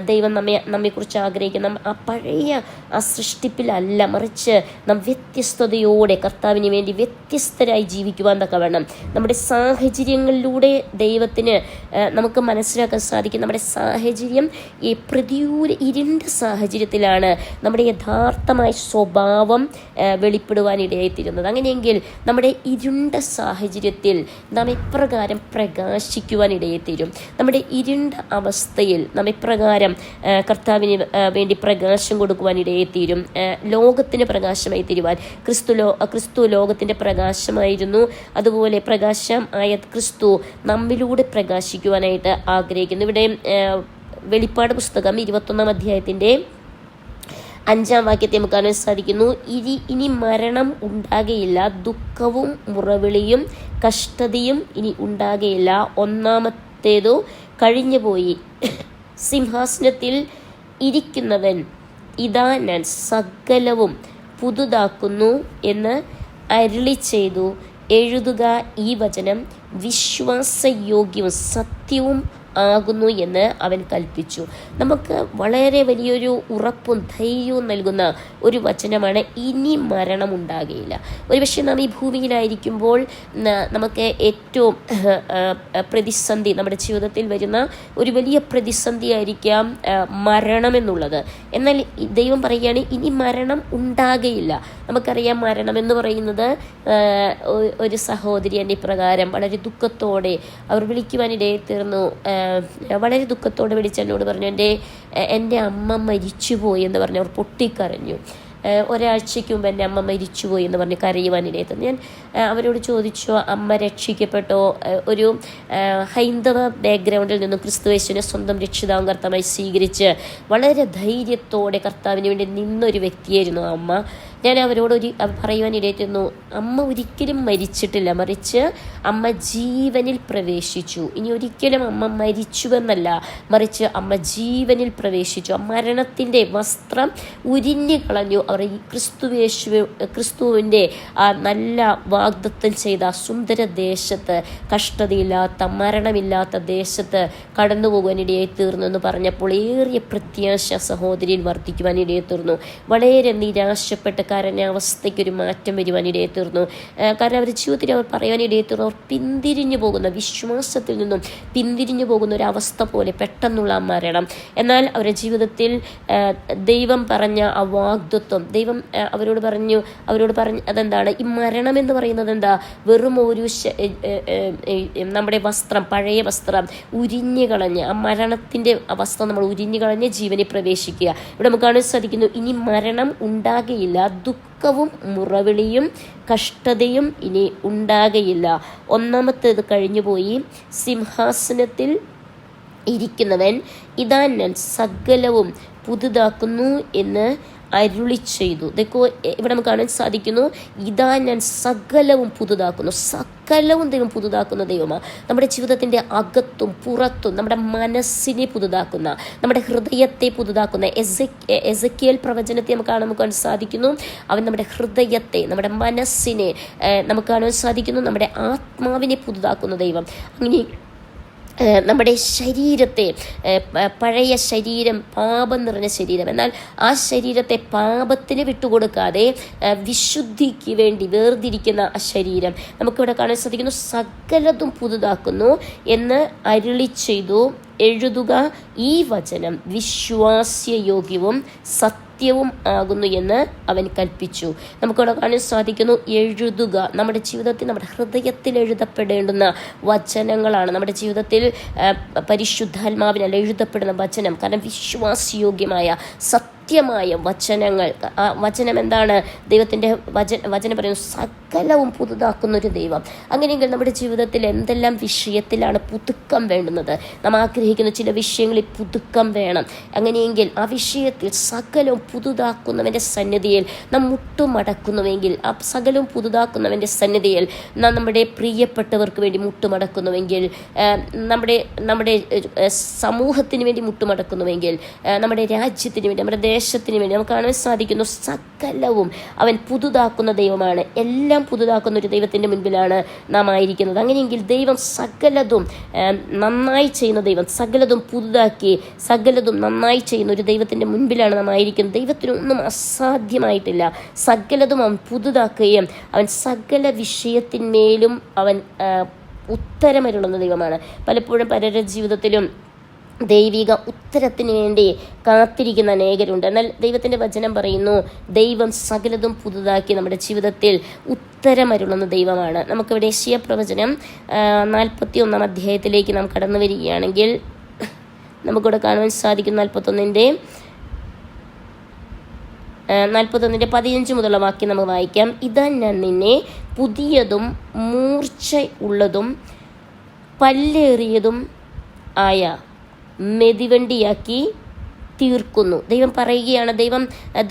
ദൈവം നമ്മെക്കുറിച്ച് ആഗ്രഹിക്കുന്ന ആ പഴയ ആ സൃഷ്ടിപ്പിലല്ല, മറിച്ച് നാം വ്യത്യസ്തതയോടെ കർത്താവിന് വേണ്ടി വ്യത്യസ്തരായി ജീവിക്കുവാൻ തക്കവണ്ണം നമ്മുടെ സാഹചര്യങ്ങളിലൂടെ ദൈവത്തിന് നമുക്ക് മനസ്സിലാക്കാൻ സാധിക്കും. നമ്മുടെ സാഹചര്യം ഈ ഇരുണ്ട സാഹചര്യത്തിലാണ് നമ്മുടെ യഥാർത്ഥമായ സ്വഭാവം വെളിപ്പെടുവാനിടയായിത്തീരുന്നത്. അങ്ങനെയെങ്കിൽ നമ്മുടെ ഇരുണ്ട സാഹചര്യത്തിൽ നാം എപ്രകാരം പ്രകാശിക്കുവാനിടയായിത്തീരും? നമ്മുടെ ഇരുണ്ട അവസ്ഥയിൽ നാം എപ്രകാരം കർത്താവിന് വേണ്ടി പ്രകാശം കൊടുക്കുവാനിടയായിത്തീരും? ലോകത്തിന് പ്രകാശമായി തീരുവാൻ ക്രിസ്തു ലോകത്തിൻ്റെ പ്രകാശമായിരുന്നു. അതുപോലെ പ്രകാശം ആയ ക്രിസ്തു നമ്മിലൂടെ പ്രകാശിക്കുവാനായിട്ട് ആഗ്രഹിക്കുന്നു. ഇവിടെ വെളിപ്പാട് പുസ്തകം 21-ാം അധ്യായത്തിൻ്റെ 5-ാം വാക്യത്തെ നമുക്ക് കാണാൻ സാധിക്കുന്നു. ഇനി മരണം ഉണ്ടാകുകയില്ല, ദുഃഖവും മുറവിളിയും കഷ്ടതയും ഇനി ഉണ്ടാകുകയില്ല, ഒന്നാമത്തേതു കഴിഞ്ഞുപോയി. സിംഹാസനത്തിൽ ഇരിക്കുന്നവൻ ഇതാ ഞാൻ സകലവും പുതുതാക്കുന്നു എന്ന് അരുളി ചെയ്തു. എഴുതുക, ഈ വചനം വിശ്വാസയോഗ്യവും സത്യവും ആകുന്നു എന്ന് അവൻ കൽപ്പിച്ചു. നമുക്ക് വളരെ വലിയൊരു ഉറപ്പും ധൈര്യവും നൽകുന്ന ഒരു വചനമാണ്. ഇനി മരണം ഉണ്ടാകുകയില്ല. ഒരുപക്ഷെ നാം ഈ ഭൂമിയിലായിരിക്കുമ്പോൾ നമുക്ക് ഏറ്റവും പ്രതിസന്ധി, നമ്മുടെ ജീവിതത്തിൽ വരുന്ന ഒരു വലിയ പ്രതിസന്ധിയായിരിക്കാം മരണമെന്നുള്ളത്. എന്നാൽ ദൈവം പറയുകയാണ് ഇനി മരണം ഉണ്ടാകുകയില്ല. നമുക്കറിയാം, മരണം എന്ന് പറയുന്നത് ഒരു സഹോദരി എന്നെ പ്രകാരം വളരെ ദുഃഖത്തോടെ അവർ വിളിക്കുവാനിടയിൽ തീർന്നു. വളരെ ദുഃഖത്തോടെ വിളിച്ച് എന്നോട് പറഞ്ഞു, എൻ്റെ അമ്മ മരിച്ചുപോയി എന്ന് പറഞ്ഞ് അവർ പൊട്ടിക്കരഞ്ഞു. ഒരാഴ്ചയ്ക്ക് മുമ്പ് എൻ്റെ അമ്മ മരിച്ചുപോയി എന്ന് പറഞ്ഞ് കരയുവാനിടയിൽ. ഞാൻ അവരോട് ചോദിച്ചു, അമ്മ രക്ഷിക്കപ്പെട്ടോ? ഒരു ഹൈന്ദവ ബാക്ക്ഗ്രൗണ്ടിൽ നിന്നും ക്രിസ്തുയേശുവിനെ സ്വന്തം രക്ഷിതാവും കർത്താവായി സ്വീകരിച്ച് വളരെ ധൈര്യത്തോടെ കർത്താവിന് വേണ്ടി നിന്നൊരു വ്യക്തിയായിരുന്നു ആ അമ്മ. ഞാൻ അവരോട് പറയുവാനിടയായിരുന്നു, അമ്മ ഒരിക്കലും മരിച്ചിട്ടില്ല, മറിച്ച് അമ്മ ജീവനിൽ പ്രവേശിച്ചു. ഇനി ഒരിക്കലും അമ്മ മരിച്ചുവെന്നല്ല, മറിച്ച് അമ്മ ജീവനിൽ പ്രവേശിച്ചു. ആ മരണത്തിൻ്റെ വസ്ത്രം ഉരിഞ്ഞു കളഞ്ഞു. അവർ ഈ ക്രിസ്തുവിൻ്റെ ആ നല്ല വാഗ്ദത്തം ചെയ്ത സുന്ദര ദേശത്ത്, കഷ്ടതയില്ലാത്ത മരണമില്ലാത്ത ദേശത്ത് കടന്നു പോകുവാനിടയായി തീർന്നു എന്ന് പറഞ്ഞപ്പോൾ ഏറിയ പ്രത്യാശ സഹോദരിയിൽ വർദ്ധിക്കുവാനിടയായി തീർന്നു. വളരെ നിരാശപ്പെട്ട അവസ്ഥയ്ക്കൊരു മാറ്റം വരുവാനിടയായി തീർന്നു. കാരണം അവരുടെ ജീവിതത്തിൽ അവർ പറയാനിടയായി തീർന്നു, അവർ പിന്തിരിഞ്ഞു പോകുന്ന, വിശ്വാസത്തിൽ നിന്നും പിന്തിരിഞ്ഞു പോകുന്ന ഒരു അവസ്ഥ പോലെ പെട്ടെന്നുള്ള മരണം. എന്നാൽ അവരുടെ ജീവിതത്തിൽ ദൈവം പറഞ്ഞ ആ വാഗ്ദത്വം, ദൈവം അവരോട് പറഞ്ഞു അതെന്താണ്? ഈ മരണം എന്ന് പറയുന്നത് എന്താ? വെറും ഒരു നമ്മുടെ വസ്ത്രം, പഴയ വസ്ത്രം ഉരിഞ്ഞു കളഞ്ഞ്, ആ മരണത്തിൻ്റെ അവസ്ഥ നമ്മൾ ഉരിഞ്ഞു കളഞ്ഞ് ജീവനിൽ പ്രവേശിക്കുക. ഇവിടെ നമുക്ക് കാണാൻ സാധിക്കുന്നു, ഇനി മരണം ഉണ്ടാകുകയില്ല, ദുഃഖവും മുറവിളിയും കഷ്ടതയും ഇനി ഉണ്ടാകുകയില്ല, ഒന്നാമത്തേത് കഴിഞ്ഞുപോയി. സിംഹാസനത്തിൽ ഇരിക്കുന്നവൻ ഇതാ ഞാൻ സകലവും പുതുതാക്കുന്നു എന്ന് അരുളി ചെയ്തു. ഇവിടെ നമുക്ക് കാണാൻ സാധിക്കുന്നു, ഇതാ ഞാൻ സകലവും പുതുതാക്കുന്നു. സകലവും ദൈവം പുതുതാക്കുന്ന ദൈവമാണ്. നമ്മുടെ ജീവിതത്തിൻ്റെ അകത്തും പുറത്തും നമ്മുടെ മനസ്സിനെ പുതുതാക്കുന്ന, നമ്മുടെ ഹൃദയത്തെ പുതുതാക്കുന്ന. എസെക്കിയേൽ പ്രവചനത്തെ നമുക്ക് കാണാൻ സാധിക്കുന്നു. അവൻ നമ്മുടെ ഹൃദയത്തെ, നമ്മുടെ മനസ്സിനെ നമുക്ക് കാണാൻ സാധിക്കുന്നു. നമ്മുടെ ആത്മാവിനെ പുതുതാക്കുന്ന ദൈവം. അങ്ങനെ നമ്മുടെ ശരീരത്തെ, പഴയ ശരീരം പാപം നിറഞ്ഞ ശരീരം, എന്നാൽ ആ ശരീരത്തെ പാപത്തിന് വിട്ടുകൊടുക്കാതെ വിശുദ്ധിക്ക് വേണ്ടി വേർതിരിക്കുന്ന ആ ശരീരം നമുക്കിവിടെ കാണാൻ സാധിക്കുന്നു. സകലതും പുതുതാക്കുന്നു എന്ന് അരുളി ചെയ്തു. എഴുതുക, ഈ വചനം വിശ്വാസ്യയോഗ്യവും സത്യവും ആകുന്നു എന്ന് അവൻ കൽപ്പിച്ചു. നമുക്കവിടെ കാണാൻ സാധിക്കുന്നു, എഴുതുക. നമ്മുടെ ജീവിതത്തിൽ, നമ്മുടെ ഹൃദയത്തിൽ എഴുതപ്പെടേണ്ടുന്ന വചനങ്ങളാണ് നമ്മുടെ ജീവിതത്തിൽ പരിശുദ്ധാത്മാവിനാൽ എഴുതപ്പെടുന്ന വചനം. കാരണം വിശ്വാസയോഗ്യമായ സത്യമായ വചനങ്ങൾ. ആ വചനം എന്താണ്? ദൈവത്തിൻ്റെ വചനം പറയുന്നു, സകലവും പുതുതാക്കുന്നൊരു ദൈവം. അങ്ങനെയെങ്കിൽ നമ്മുടെ ജീവിതത്തിൽ എന്തെല്ലാം വിഷയത്തിലാണ് പുതുക്കം വേണ്ടുന്നത്? നാം ആഗ്രഹിക്കുന്ന ചില വിഷയങ്ങളിൽ പുതുക്കം വേണം. അങ്ങനെയെങ്കിൽ ആ വിഷയത്തിൽ സകലവും പുതുതാക്കുന്നവൻ്റെ സന്നിധിയിൽ നാം മുട്ടുമടക്കുന്നുവെങ്കിൽ, ആ സകലവും പുതുതാക്കുന്നവൻ്റെ സന്നിധിയിൽ നാം നമ്മുടെ പ്രിയപ്പെട്ടവർക്ക് വേണ്ടി മുട്ടുമടക്കുന്നുവെങ്കിൽ, നമ്മുടെ സമൂഹത്തിന് വേണ്ടി മുട്ടുമടക്കുന്നുവെങ്കിൽ, നമ്മുടെ രാജ്യത്തിന് വേണ്ടി, നമ്മുടെ ഉദ്ദേശത്തിന് വേണ്ടി നമുക്ക് കാണാൻ സാധിക്കുന്നു. സകലവും അവൻ പുതുതാക്കുന്ന ദൈവമാണ്. എല്ലാം പുതുതാക്കുന്ന ഒരു ദൈവത്തിൻ്റെ മുൻപിലാണ് നാം ആയിരിക്കുന്നത്. അങ്ങനെയെങ്കിൽ ദൈവം സകലതും നന്നായി ചെയ്യുന്ന ദൈവം, സകലതും പുതുതാക്കി സകലതും നന്നായി ചെയ്യുന്ന ഒരു ദൈവത്തിൻ്റെ മുൻപിലാണ് നാം ആയിരിക്കുന്നത്. ദൈവത്തിനൊന്നും അസാധ്യമായിട്ടില്ല. സകലതും അവൻ പുതുതാക്കുകയും അവൻ സകല വിഷയത്തിന്മേലും അവൻ ഉത്തരമരുളുന്ന ദൈവമാണ്. പലപ്പോഴും പലരുടെ ജീവിതത്തിലും ദൈവിക ഉത്തരത്തിന് വേണ്ടി കാത്തിരിക്കുന്ന അനേകരുണ്ട്. എന്നാൽ ദൈവത്തിൻ്റെ വചനം പറയുന്നു, ദൈവം സകലതും പുതുതാക്കി നമ്മുടെ ജീവിതത്തിൽ ഉത്തരമരുളുന്ന ദൈവമാണ്. നമുക്കിവിടെ യെശയ്യാ പ്രവചനം 41 അധ്യായത്തിലേക്ക് നാം കടന്നു വരികയാണെങ്കിൽ നമുക്കിവിടെ കാണുവാൻ സാധിക്കും. 41 15 മുതലുള്ള വാക്യം നമുക്ക് വായിക്കാം. ഇതാ ഞാൻ നിന്നെ പുതിയതും മൂർച്ച ഉള്ളതും പല്ലേറിയതും ആയ മെതിവണ്ടിയാക്കി തീർക്കുന്നു. ദൈവം പറയുകയാണ്,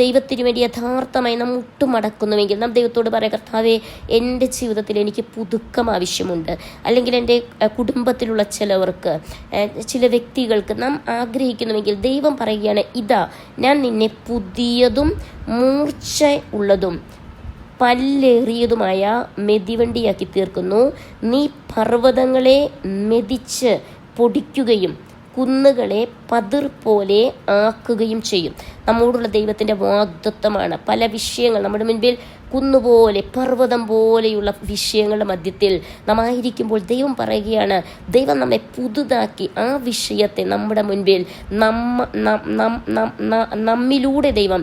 ദൈവത്തിന് വേണ്ടി യഥാർത്ഥമായി നാം മുട്ടുമടക്കുന്നുവെങ്കിൽ നാം ദൈവത്തോട് പറയാം, കർത്താവേ, എൻ്റെ ജീവിതത്തിൽ എനിക്ക് പുതുക്കം ആവശ്യമുണ്ട്. അല്ലെങ്കിൽ എൻ്റെ കുടുംബത്തിലുള്ള ചിലവർക്ക്, ചില വ്യക്തികൾക്ക് നാം ആഗ്രഹിക്കുന്നുവെങ്കിൽ ദൈവം പറയുകയാണ്, ഇതാ ഞാൻ നിന്നെ പുതിയതും മൂർച്ച ഉള്ളതും പല്ലേറിയതുമായ മെതിവണ്ടിയാക്കി തീർക്കുന്നു. നീ പർവ്വതങ്ങളെ മെതിച്ച് പൊടിക്കുകയും കുന്നുകളെ പതിർ പോലെ ആക്കുകയും ചെയ്യും. നമ്മോടുള്ള ദൈവത്തിൻ്റെ വാഗ്ദത്തമാണ്. പല വിഷയങ്ങൾ നമ്മുടെ മുൻപിൽ കുന്നുപോലെ പർവ്വതം പോലെയുള്ള വിഷയങ്ങളുടെ മധ്യത്തിൽ നാം ആയിരിക്കുമ്പോൾ ദൈവം പറയുകയാണ്, ദൈവം നമ്മെ പുതുതാക്കി ആ വിഷയത്തെ നമ്മുടെ മുൻപിൽ നമ്മിലൂടെ ദൈവം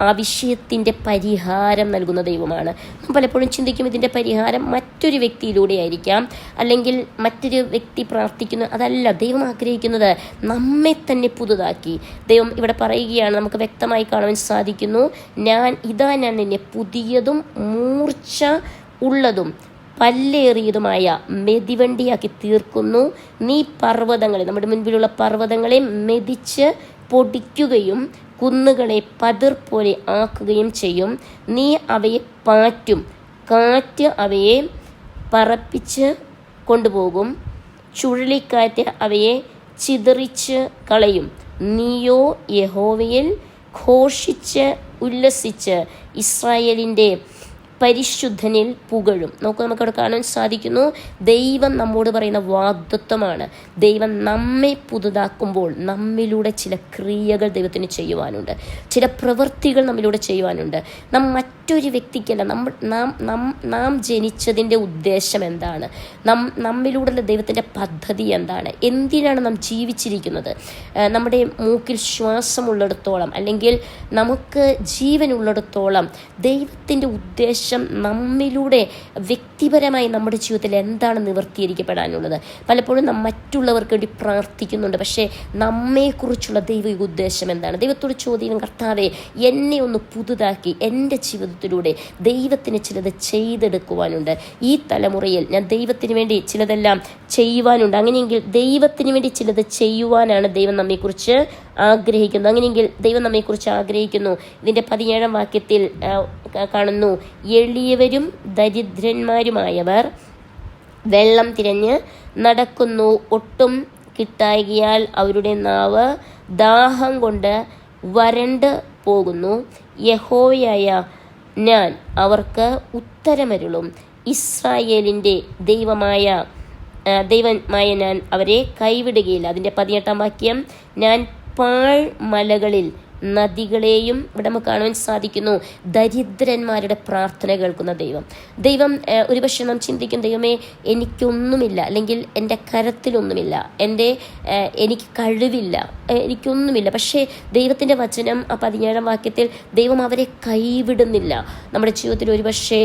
ആ വിഷയത്തിൻ്റെ പരിഹാരം നൽകുന്ന ദൈവമാണ്. നാം പലപ്പോഴും ചിന്തിക്കും ഇതിൻ്റെ പരിഹാരം മറ്റൊരു വ്യക്തിയിലൂടെ ആയിരിക്കാം, അല്ലെങ്കിൽ മറ്റൊരു വ്യക്തി പ്രാർത്ഥിക്കുന്നു. അതല്ല, ദൈവം ആഗ്രഹിക്കുന്നത് നമ്മെ തന്നെ പുതുതാക്കി. ദൈവം ഇവിടെ പറയുകയാണ്, നമുക്ക് വ്യക്തമായി കാണുവാൻ സാധിക്കുന്നു, ഇതാ ഞാൻ നിന്നെ പുതിയതും മൂർച്ച ഉള്ളതും പല്ലേറിയതുമായ മെതിവണ്ടിയാക്കി തീർക്കുന്നു. നീ പർവ്വതങ്ങളെ, നമ്മുടെ മുൻപിലുള്ള പർവ്വതങ്ങളെ മെതിച്ച് പൊടിക്കുകയും കുന്നുകളെ പതിർ പോലെ ആക്കുകയും ചെയ്യും. നീ അവയെ പാറ്റും, കാറ്റ് അവയെ പറപ്പിച്ച് കൊണ്ടുപോകും, ചുഴലിക്കാറ്റ് അവയെ ചിതറിച്ച് കളയും. നീയോ യഹോവയിൽ ഘോഷിച്ച് ഉല്ലസിച്ച് ഇസ്രായേലിൻ്റെ പരിശുദ്ധനിൽ പുകഴും. നമുക്കവിടെ കാണാൻ സാധിക്കുന്നു, ദൈവം നമ്മോട് പറയുന്ന വാഗ്ദത്വമാണ്. ദൈവം നമ്മെ പുതുതാക്കുമ്പോൾ നമ്മിലൂടെ ചില ക്രിയകൾ ദൈവത്തിന് ചെയ്യുവാനുണ്ട്, ചില പ്രവൃത്തികൾ നമ്മിലൂടെ ചെയ്യുവാനുണ്ട്. മറ്റൊരു വ്യക്തിക്കല്ല, നാം ജനിച്ചതിൻ്റെ ഉദ്ദേശം എന്താണ്, നമ്മിലൂടെയുള്ള ദൈവത്തിൻ്റെ പദ്ധതി എന്താണ്, എന്തിനാണ് നാം ജീവിച്ചിരിക്കുന്നത്. നമ്മുടെ മൂക്കിൽ ശ്വാസമുള്ളിടത്തോളം, അല്ലെങ്കിൽ നമുക്ക് ജീവനുള്ളിടത്തോളം ദൈവത്തിൻ്റെ ഉദ്ദേശം നമ്മിലൂടെ വ്യക്തിപരമായി നമ്മുടെ ജീവിതത്തിൽ എന്താണ് നിവർത്തീകരിക്കപ്പെടാനുള്ളത്. പലപ്പോഴും നാം മറ്റുള്ളവർക്ക് വേണ്ടി പ്രാർത്ഥിക്കുന്നുണ്ട്, പക്ഷേ നമ്മെക്കുറിച്ചുള്ള ദൈവിക ഉദ്ദേശം എന്താണ്? ദൈവത്തോട് ചോദിക്കണം, കർത്താവേ, എന്നെ ഒന്ന് പുതുതാക്കി എൻ്റെ ജീവിതത്തിലൂടെ ദൈവത്തിന് ചിലത് ചെയ്തെടുക്കുവാനുണ്ട്. ഈ തലമുറയിൽ ഞാൻ ദൈവത്തിന് വേണ്ടി ചിലതെല്ലാം ചെയ്യുവാനുണ്ട്. അങ്ങനെയെങ്കിൽ ദൈവത്തിന് വേണ്ടി ചിലത് ചെയ്യുവാനാണ് ദൈവം നമ്മെക്കുറിച്ച് ആഗ്രഹിക്കുന്നു. അങ്ങനെയെങ്കിൽ ദൈവം നമ്മെക്കുറിച്ച് ആഗ്രഹിക്കുന്നു. ഇതിൻ്റെ 17 വാക്യത്തിൽ കാണുന്നു, എളിയവരും ദരിദ്രന്മാരുമായവർ വെള്ളം തിരഞ്ഞ് നടക്കുന്നു, ഒട്ടും കിട്ടായ്കയാൽ അവരുടെ നാവ് ദാഹം കൊണ്ട് വരണ്ട് പോകുന്നു. യഹോവയായ ഞാൻ അവർക്ക് ഉത്തരമരുളും, ഇസ്രായേലിൻ്റെ ദൈവമായ ഞാൻ അവരെ കൈവിടുകയില്ല. അതിൻ്റെ 18 വാക്യം, ഞാൻ പാഴ്മലകളിൽ നദികളെയും, ഇവിടെ നമുക്ക് കാണുവാൻ സാധിക്കുന്നു ദരിദ്രന്മാരുടെ പ്രാർത്ഥന കേൾക്കുന്ന ദൈവം. ഒരുപക്ഷെ നാം ചിന്തിക്കും, ദൈവമേ, എനിക്കൊന്നുമില്ല, അല്ലെങ്കിൽ എൻ്റെ കരത്തിലൊന്നുമില്ല, എനിക്ക് കഴിവില്ല, എനിക്കൊന്നുമില്ല. പക്ഷേ ദൈവത്തിൻ്റെ വചനം ആ 17 വാക്യത്തിൽ ദൈവം അവരെ കൈവിടുന്നില്ല. നമ്മുടെ ജീവിതത്തിൽ ഒരുപക്ഷെ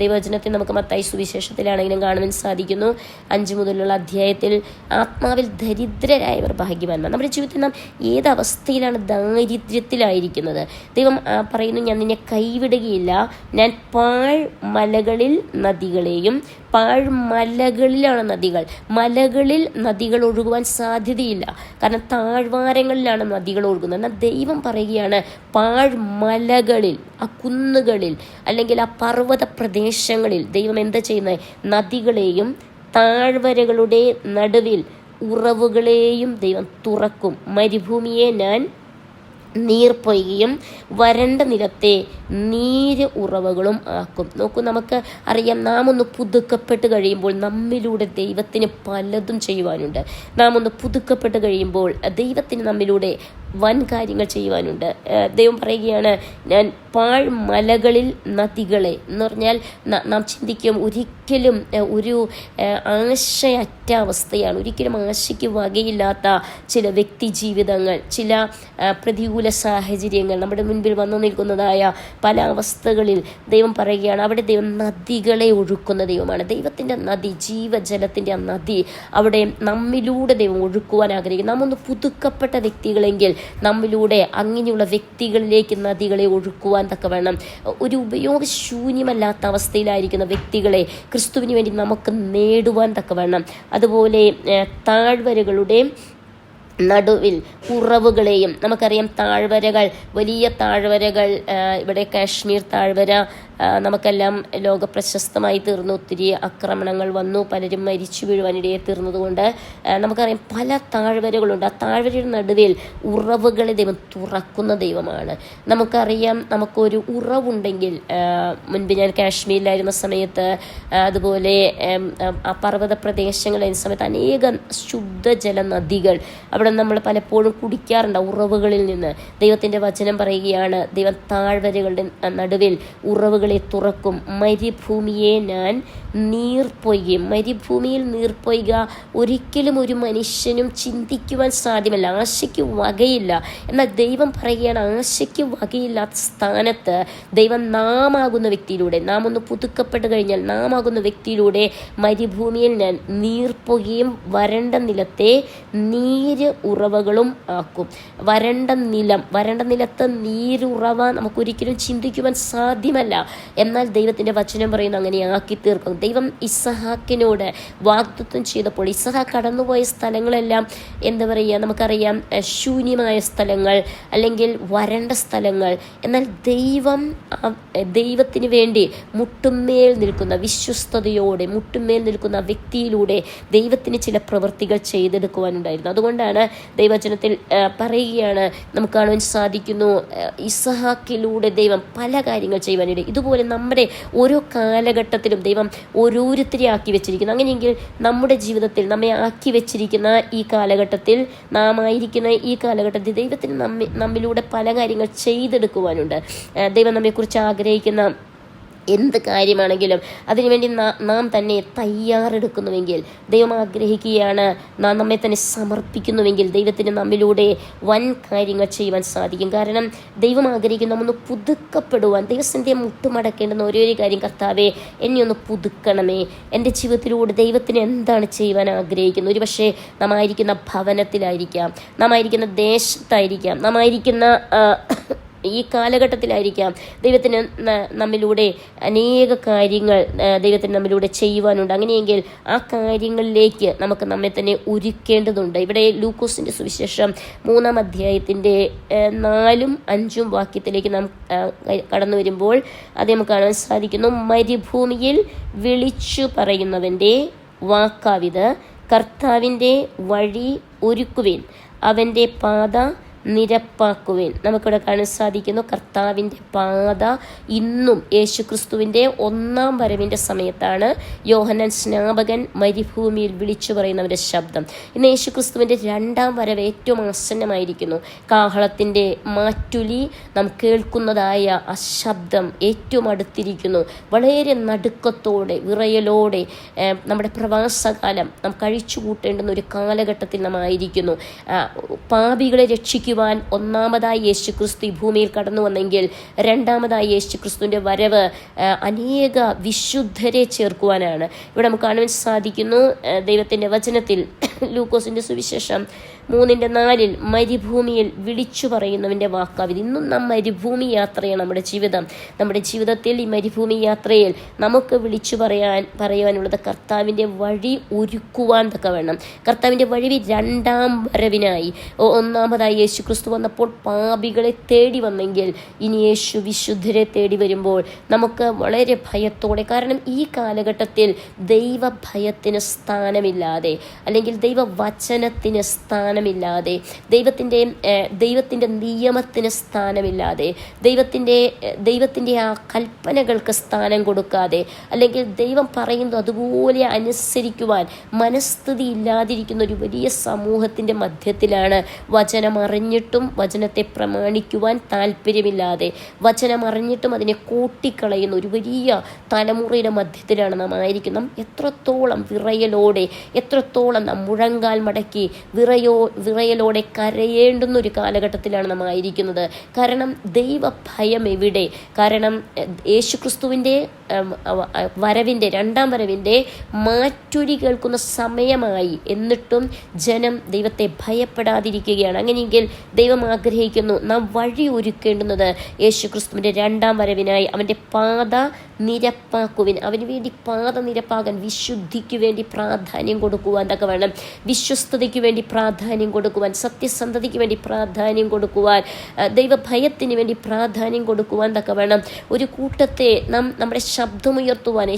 ദൈവവചനത്തിൽ നമുക്ക് മത്തായി സുവിശേഷത്തിലാണെങ്കിലും കാണുവാൻ സാധിക്കുന്നു 5 മുതലുള്ള അധ്യായത്തിൽ, ആത്മാവിൽ ദരിദ്രരായവർ ഭാഗ്യവാന്മാർ. നമ്മുടെ ജീവിതത്തിൽ നാം ഏതവസ്ഥയിലാണ് ദാരിദ്ര്യത്തിലായിരിക്കുന്നത്? ദൈവം പറയുന്നു, ഞാൻ നിന്നെ കൈവിടുകയില്ല, ഞാൻ പാഴ്മലകളിൽ നദികളെയും, പാഴ്മലകളിലാണ് നദികൾ, മലകളിൽ നദികൾ ഒഴുകുവാൻ സാധ്യതയില്ല, കാരണം താഴ്വാരങ്ങളിലാണ് നദികൾ ഒഴുകുന്നത്. എന്നാൽ ദൈവം പറയുകയാണ്, പാഴ്മലകളിൽ, ആ കുന്നുകളിൽ, അല്ലെങ്കിൽ ആ പർവ്വത പ്രദേശങ്ങളിൽ ദൈവം എന്താ ചെയ്യുന്നത്? നദികളെയും താഴ്വരകളുടെ നടുവിൽ ഉറവുകളെയും ദൈവം തുറക്കും. മരുഭൂമിയെ ഞാൻ നീർപ്പൊയ്കയും വരണ്ട നിലത്തെ നീര് ഉറവകളും ആക്കും. നോക്കൂ, നമുക്ക് അറിയാം, നാം ഒന്ന് പുതുക്കപ്പെട്ട് കഴിയുമ്പോൾ നമ്മിലൂടെ ദൈവത്തിന് പലതും ചെയ്യുവാനുണ്ട്. നാം ഒന്ന് പുതുക്കപ്പെട്ട് കഴിയുമ്പോൾ ദൈവത്തിന് നമ്മിലൂടെ വൻ കാര്യങ്ങൾ ചെയ്യുവാനുണ്ട്. ദൈവം പറയുകയാണ്, ഞാൻ പാഴ്മലകളിൽ നദികളെ എന്ന് പറഞ്ഞാൽ നാം ചിന്തിക്കും ഒരിക്കലും ഒരു ആശയറ്റ അവസ്ഥയാണ്, ഒരിക്കലും ആശയ്ക്ക് വകയില്ലാത്ത ചില വ്യക്തി ജീവിതങ്ങൾ, ചില പ്രതികൂല സാഹചര്യങ്ങൾ നമ്മുടെ മുൻപിൽ വന്നു നിൽക്കുന്നതായ പല അവസ്ഥകളിൽ ദൈവം പറയുകയാണ്, അവിടെ ദൈവം നദികളെ ഒഴുക്കുന്ന ദൈവമാണ്. ദൈവത്തിൻ്റെ നദി, ജീവജലത്തിൻ്റെ ആ നദി അവിടെ നമ്മിലൂടെ ദൈവം ഒഴുക്കുവാൻ ആഗ്രഹിക്കും. നാം ഒന്ന് പുതുക്കപ്പെട്ട വ്യക്തികളെങ്കിൽ നമ്മിലൂടെ അങ്ങനെയുള്ള വ്യക്തികളിലേക്ക് നദികളെ ഒഴുക്കുവാൻ തക്കവണ്ണം ഒരു ഉപയോഗശൂന്യമല്ലാത്ത അവസ്ഥയിലായിരിക്കുന്ന വ്യക്തികളെ ക്രിസ്തുവിന് വേണ്ടി നമുക്ക് നേടുവാൻ തക്കവണ്ണം, അതുപോലെ താഴ്വരകളുടെ നടുവിൽ ഉറവുകളെയും, നമുക്കറിയാം താഴ്വരകൾ, വലിയ താഴ്വരകൾ, ഇവിടെ കാശ്മീർ താഴ്വര നമുക്കെല്ലാം ലോകപ്രശസ്തമായി തീർന്നു. ഒത്തിരി ആക്രമണങ്ങൾ വന്നു, പലരും മരിച്ചു വീഴുവാനിടയെ തീർന്നതുകൊണ്ട് നമുക്കറിയാം പല താഴ്വരകളുണ്ട്. ആ താഴ്വരയുടെ നടുവിൽ ഉറവുകളെ ദൈവം തുറക്കുന്ന ദൈവമാണ്. നമുക്കറിയാം, നമുക്കൊരു ഉറവുണ്ടെങ്കിൽ, മുൻപ് ഞാൻ കാശ്മീരിലായിരുന്ന സമയത്ത്, അതുപോലെ ആ പർവ്വത പ്രദേശങ്ങളായിരുന്ന സമയത്ത് അനേകം ശുദ്ധജല നദികൾ അവിടെ നമ്മൾ പലപ്പോഴും കുടിക്കാറുണ്ട് ഉറവുകളിൽ നിന്ന്. ദൈവത്തിൻ്റെ വചനം പറയുകയാണ്, ദൈവം താഴ്വരകളുടെ നടുവിൽ ഉറവുകളെ തുറക്കും. മരുഭൂമിയെ ഞാൻ നീർപ്പൊയ്കയും. മരുഭൂമിയിൽ നീർപ്പൊയ്ക ഒരിക്കലും ഒരു മനുഷ്യനും ചിന്തിക്കുവാൻ സാധ്യമല്ല, ആശയ്ക്ക് വകയില്ല. എന്നാൽ ദൈവം പറയുകയാണ്, ആശയ്ക്ക് വകയില്ലാത്ത സ്ഥാനത്ത് ദൈവം നാം ആകുന്ന വ്യക്തിയിലൂടെ, നാം ഒന്ന് പുതുക്കപ്പെട്ട് കഴിഞ്ഞാൽ നാം ആകുന്ന വ്യക്തിയിലൂടെ മരുഭൂമിയിൽ ഞാൻ നീർപ്പൊയ്കയും വരണ്ട നിലത്തെ നീര് ഉറവകളും ആക്കും. വരണ്ട നിലത്ത് നീരുറവ നമുക്കൊരിക്കലും ചിന്തിക്കുവാൻ സാധ്യമല്ല. എന്നാൽ ദൈവത്തിൻ്റെ വചനം പറയുന്നു അങ്ങനെ ആക്കി തീർക്കും. ദൈവം ഇസഹാക്കിനോട് വാഗ്ദത്തം ചെയ്തപ്പോൾ, ഇസഹാക്ക് കടന്നുപോയ സ്ഥലങ്ങളെല്ലാം എന്താ പറയുക, നമുക്കറിയാം ശൂന്യമായ സ്ഥലങ്ങൾ, അല്ലെങ്കിൽ വരണ്ട സ്ഥലങ്ങൾ. എന്നാൽ ദൈവത്തിന് വേണ്ടി മുട്ടുമേൽ നിൽക്കുന്ന, വിശ്വസ്തയോടെ മുട്ടുമേൽ നിൽക്കുന്ന വ്യക്തിയിലൂടെ ദൈവത്തിന് ചില പ്രവൃത്തികൾ ചെയ്തെടുക്കുവാനുണ്ടായിരുന്നു. അതുകൊണ്ടാണ് ദൈവവചനത്തിൽ പറയുകയാണ്, നമുക്ക് കാണുവാൻ സാധിക്കുന്നു, ഇസഹാക്കിലൂടെ ദൈവം പല കാര്യങ്ങൾ ചെയ്യുവാനിടയിൽ. ഇതുപോലെ നമ്മുടെ ഓരോ കാലഘട്ടത്തിലും ദൈവം ഓരോരുത്തരെ ആക്കി വെച്ചിരിക്കുന്നു. അങ്ങനെയെങ്കിൽ നമ്മുടെ ജീവിതത്തിൽ നമ്മെ ആക്കി വെച്ചിരിക്കുന്ന ഈ കാലഘട്ടത്തിൽ, നാം ആയിരിക്കുന്ന ഈ കാലഘട്ടത്തിൽ ദൈവത്തിന് നമ്മിലൂടെ പല കാര്യങ്ങൾ ചെയ്തെടുക്കുവാനുണ്ട്. ദൈവം നമ്മെക്കുറിച്ച് ആഗ്രഹിക്കുന്ന എന്ത് കാര്യമാണെങ്കിലും അതിനുവേണ്ടി നാം തന്നെ തയ്യാറെടുക്കുന്നുവെങ്കിൽ, ദൈവം ആഗ്രഹിക്കുകയാണ്, നാം നമ്മെ തന്നെ സമർപ്പിക്കുന്നുവെങ്കിൽ ദൈവത്തിന് നമ്മിലൂടെ വൻ കാര്യങ്ങൾ ചെയ്യുവാൻ സാധിക്കും. കാരണം ദൈവം ആഗ്രഹിക്കുന്നു നമ്മൊന്ന് പുതുക്കപ്പെടുവാൻ. ദൈവസന്ധ്യ മുട്ടുമടക്കേണ്ടുന്ന ഒരേ ഒരു കാര്യം, കർത്താവേ എന്നെ ഒന്ന് പുതുക്കണമേ. എൻ്റെ ജീവിതത്തിലൂടെ ദൈവത്തിന് എന്താണ് ചെയ്യുവാൻ ആഗ്രഹിക്കുന്നത്? ഒരു പക്ഷേ നാം ആയിരിക്കുന്ന ഭവനത്തിലായിരിക്കാം, നാം ആയിരിക്കുന്ന ദേശത്തായിരിക്കാം, നാം ആയിരിക്കുന്ന ഈ കാലഘട്ടത്തിലായിരിക്കാം. ദൈവത്തിന് നമ്മിലൂടെ അനേക കാര്യങ്ങൾ ദൈവത്തിന് നമ്മിലൂടെ ചെയ്യുവാനുണ്ട്. അങ്ങനെയെങ്കിൽ ആ കാര്യങ്ങളിലേക്ക് നമുക്ക് നമ്മെ തന്നെ ഒരുക്കേണ്ടതുണ്ട്. ഇവിടെ ലൂക്കോസിൻ്റെ സുവിശേഷം 3-ാം അധ്യായത്തിൻ്റെ 4-ഉം 5-ഉം വാക്യത്തിലേക്ക് നാം കടന്നു വരുമ്പോൾ അത് നമുക്ക് കാണാൻ സാധിക്കുന്നു. മരുഭൂമിയിൽ വിളിച്ചു പറയുന്നവൻ്റെ വാക്കാവിത്, കർത്താവിൻ്റെ വഴി ഒരുക്കുവിൻ, അവൻ്റെ പാത നിരപ്പാക്കുവേൻ. നമുക്കിവിടെ കാണാൻ സാധിക്കുന്നു, കർത്താവിൻ്റെ പാത ഇന്നും യേശുക്രിസ്തുവിൻ്റെ 1-ാം വരവിൻ്റെ സമയത്താണ് യോഹന്നാൻ സ്നാപകൻ മരുഭൂമിയിൽ വിളിച്ചു പറയുന്നവൻ്റെ ശബ്ദം. ഇന്ന് യേശുക്രിസ്തുവിൻ്റെ 2-ാം വരവ് ഏറ്റവും ആസന്നമായിരിക്കുന്നു. കാഹളത്തിൻ്റെ മാറ്റുലി നാം കേൾക്കുന്നതായ ആ ശബ്ദം ഏറ്റവും അടുത്തിരിക്കുന്നു. വളരെ നടുക്കത്തോടെ, വിറയലോടെ നമ്മുടെ പ്രവാസകാലം നാം കഴിച്ചു കൂട്ടേണ്ടുന്ന ഒരു കാലഘട്ടത്തിൽ നാം ആയിരിക്കുന്നു. പാപികളെ രക്ഷിക്കുവാൻ ഒന്നാമതായി യേശുക്രിസ്തു ഈ ഭൂമിയിൽ കടന്നു വന്നെങ്കിൽ, 2-ാമതായി യേശുക്രിസ്തുവിൻ്റെ വരവ് അനേക വിശുദ്ധരെ ചേർക്കുവാനാണ്. ഇവിടെ നമുക്ക് കാണുവാൻ സാധിക്കുന്നു ദൈവത്തിൻ്റെ വചനത്തിൽ, ലൂക്കോസിൻ്റെ സുവിശേഷം 3:4 മരുഭൂമിയിൽ വിളിച്ചു പറയുന്നവൻ്റെ വാക്കാവിത്. ഇന്നും നാം മരുഭൂമി യാത്രയാണ് നമ്മുടെ ജീവിതം. നമ്മുടെ ജീവിതത്തിൽ ഈ മരുഭൂമി യാത്രയിൽ നമുക്ക് വിളിച്ചു പറയുവാനുള്ളത് കർത്താവിൻ്റെ വഴി ഒരുക്കുവാൻ തക്കവണ്ണം. കർത്താവിൻ്റെ വഴി 2-ാം വരവിനായി. ഒന്നാമതായി യേശുക്രിസ്തു വന്നപ്പോൾ പാപികളെ തേടി വന്നെങ്കിൽ, ഇനി യേശു വിശുദ്ധരെ തേടി വരുമ്പോൾ നമുക്ക് വളരെ ഭയത്തോടെ, കാരണം ഈ കാലഘട്ടത്തിൽ ദൈവഭയത്തിന് സ്ഥാനമില്ലാതെ, അല്ലെങ്കിൽ ദൈവവചനത്തിന് സ്ഥാനമില്ലാതെ, ദൈവത്തിൻ്റെ നിയമത്തിന് സ്ഥാനമില്ലാതെ, ദൈവത്തിൻ്റെ ആ കൽപ്പനകൾക്ക് സ്ഥാനം കൊടുക്കാതെ, അല്ലെങ്കിൽ ദൈവം പറയുന്നത് അതുപോലെ അനുസരിക്കുവാൻ മനസ്ഥിതി ഇല്ലാതിരിക്കുന്ന ഒരു വലിയ സമൂഹത്തിൻ്റെ മധ്യത്തിലാണ് വചനം അറിഞ്ഞിട്ടും വചനത്തെ പ്രമാണിക്കുവാൻ താല്പര്യമില്ലാതെ, വചനം അറിഞ്ഞിട്ടും അതിനെ കൂട്ടിക്കളയുന്ന ഒരു വലിയ തലമുറയുടെ മധ്യത്തിലാണ് നാം ആയിരിക്കുന്നത്. എത്രത്തോളം വിറയലോടെ, എത്രത്തോളം നാം മുഴങ്കാൽ മടക്കി വിറയലോടെ കരയേണ്ടുന്ന ഒരു കാലഘട്ടത്തിലാണ് നാം ആയിരിക്കുന്നത്. കാരണം ദൈവഭയം എവിടെ? കാരണം യേശുക്രിസ്തുവിൻ്റെ വരവിൻ്റെ, രണ്ടാം വരവിൻ്റെ മാറ്റൊലി കേൾക്കുന്ന സമയമായി. എന്നിട്ടും ജനം ദൈവത്തെ ഭയപ്പെടാതിരിക്കുകയാണ്. അങ്ങനെയെങ്കിൽ ദൈവം ആഗ്രഹിക്കുന്നു നാം വഴി ഒരുക്കേണ്ടുന്നത് യേശുക്രിസ്തുവിൻ്റെ രണ്ടാം വരവിനായി. അവൻ്റെ പാത നിരപ്പാക്കുവിൻ. അവന് വേണ്ടി പാത നിരപ്പാകാൻ, വിശുദ്ധിക്ക് വേണ്ടി പ്രാധാന്യം കൊടുക്കുവാൻ തക്കവണ്ണം, വിശ്വസ്തതയ്ക്ക് വേണ്ടി പ്രാധാന്യം കൊടുക്കുവാൻ, സത്യസന്ധതയ്ക്ക് വേണ്ടി പ്രാധാന്യം കൊടുക്കുവാൻ, ദൈവഭയത്തിന് വേണ്ടി പ്രാധാന്യം കൊടുക്കുവാൻ തക്കവണ്ണം ഒരു കൂട്ടത്തെ നാം നമ്മുടെ ശബ്ദമുയർത്തുവാൻ,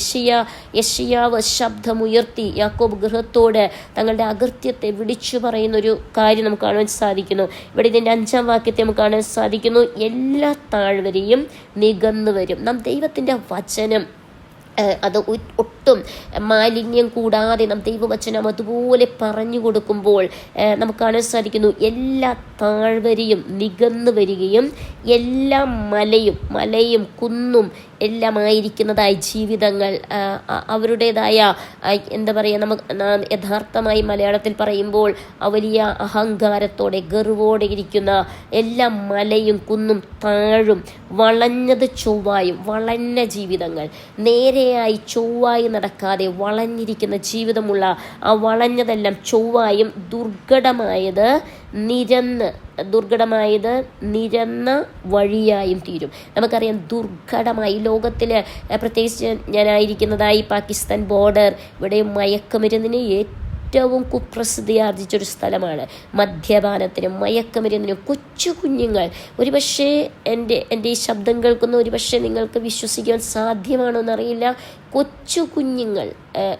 യെശയ്യാവ് ശബ്ദമുയർത്തി യാക്കോബ് ഗൃഹത്തോട് തങ്ങളുടെ അകൃത്യത്തെ വിളിച്ചു പറയുന്നൊരു കാര്യം നമുക്ക് കാണുവാൻ സാധിക്കുന്നു. ഇവിടെ ഇതിൻ്റെ 5-ാം വാക്യത്തെ നമുക്ക് കാണാൻ സാധിക്കുന്നു. എല്ലാ താഴ്വരയും നികന്നു വരും. നാം ദൈവത്തിൻ്റെ വചനം അത് ഒട്ടും മാലിന്യം കൂടാതെ നാം ദൈവവചനം അതുപോലെ പറഞ്ഞു കൊടുക്കുമ്പോൾ നമുക്ക് കാണാൻ സാധിക്കുന്നു, എല്ലാ താഴ്വരയും നികന്നു വരികയും എല്ലാ മലയും കുന്നും എല്ലാമായിരിക്കുന്നതായ ജീവിതങ്ങൾ, അവരുടേതായ എന്താ പറയുക, നമുക്ക് യഥാർത്ഥമായി മലയാളത്തിൽ പറയുമ്പോൾ വലിയ അഹങ്കാരത്തോടെ ഗർവോടെ ഇരിക്കുന്ന എല്ലാ മലയും കുന്നും താഴും, വളഞ്ഞത് ചൊവ്വായും, വളഞ്ഞ ജീവിതങ്ങൾ, നേരെയായി ചൊവ്വായി നടക്കാതെ വളഞ്ഞിരിക്കുന്ന ജീവിതമുള്ള ആ വളഞ്ഞതെല്ലാം ചൊവ്വായും, ദുർഘടമായത് നിരന്ന വഴിയായും തീരും. നമുക്കറിയാം, ദുർഘടമായി ലോകത്തിൽ, പ്രത്യേകിച്ച് ഞാനായിരിക്കുന്നതായി പാകിസ്ഥാൻ ബോർഡർ, ഇവിടെ മയക്കുമരുന്നിന് ഏറ്റവും കുപ്രസിദ്ധി ആർജിച്ചൊരു സ്ഥലമാണ്. മദ്യപാനത്തിനും മയക്കുമരുന്നിനും കൊച്ചു കുഞ്ഞുങ്ങൾ, ഒരുപക്ഷെ എൻ്റെ ഈ ശബ്ദം കേൾക്കുന്ന ഒരുപക്ഷെ നിങ്ങൾക്ക് വിശ്വസിക്കാൻ സാധ്യമാണോ എന്നറിയില്ല, കൊച്ചു കുഞ്ഞുങ്ങൾ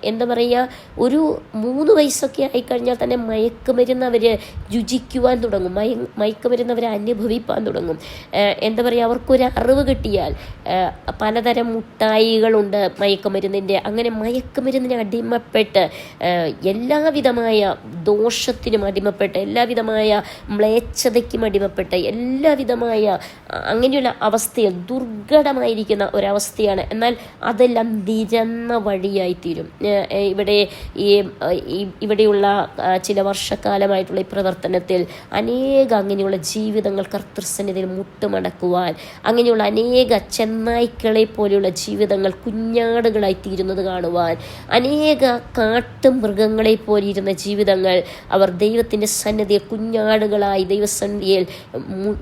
എന്താ പറയുക, ഒരു 3 വയസ്സൊക്കെ ആയിക്കഴിഞ്ഞാൽ തന്നെ മയക്കുമരുന്ന് അവർ രുചിക്കുവാൻ തുടങ്ങും, മയക്കുമരുന്ന് അവർ അനുഭവിപ്പാൻ തുടങ്ങും. എന്താ പറയുക, അവർക്കൊരു അറിവ് കിട്ടിയാൽ പലതരം മുട്ടായികളുണ്ട് മയക്കുമരുന്നിൻ്റെ. അങ്ങനെ മയക്കുമരുന്നിന് അടിമപ്പെട്ട് എല്ലാവിധമായ ദോഷത്തിനും അടിമപ്പെട്ട്, എല്ലാവിധമായ മ്ലേച്ഛതയ്ക്കും അടിമപ്പെട്ട്, എല്ലാവിധമായ അങ്ങനെയുള്ള അവസ്ഥയിൽ ദുർഘടമായിരിക്കുന്ന ഒരവസ്ഥയാണ്. എന്നാൽ അതെല്ലാം നിരന്ന വഴിയായിത്തീരും. ഇവിടെയുള്ള ചില വർഷക്കാലമായിട്ടുള്ള ഈ പ്രവർത്തനത്തിൽ അങ്ങനെയുള്ള ജീവിതങ്ങൾ കർത്തൃസന്നിധിയിൽ മുട്ടുമടക്കുവാൻ, അങ്ങനെയുള്ള അനേക ചെന്നായ്ക്കളെ പോലെയുള്ള ജീവിതങ്ങൾ കുഞ്ഞാടുകളായി തീരുന്നത് കാണുവാൻ, അനേക കാട്ടുമൃഗങ്ങളെ പോലെ ഇരുന്ന ജീവിതങ്ങൾ അവർ ദൈവത്തിൻ്റെ സന്നിധിയിൽ കുഞ്ഞാടുകളായി ദൈവസന്നിധിയിൽ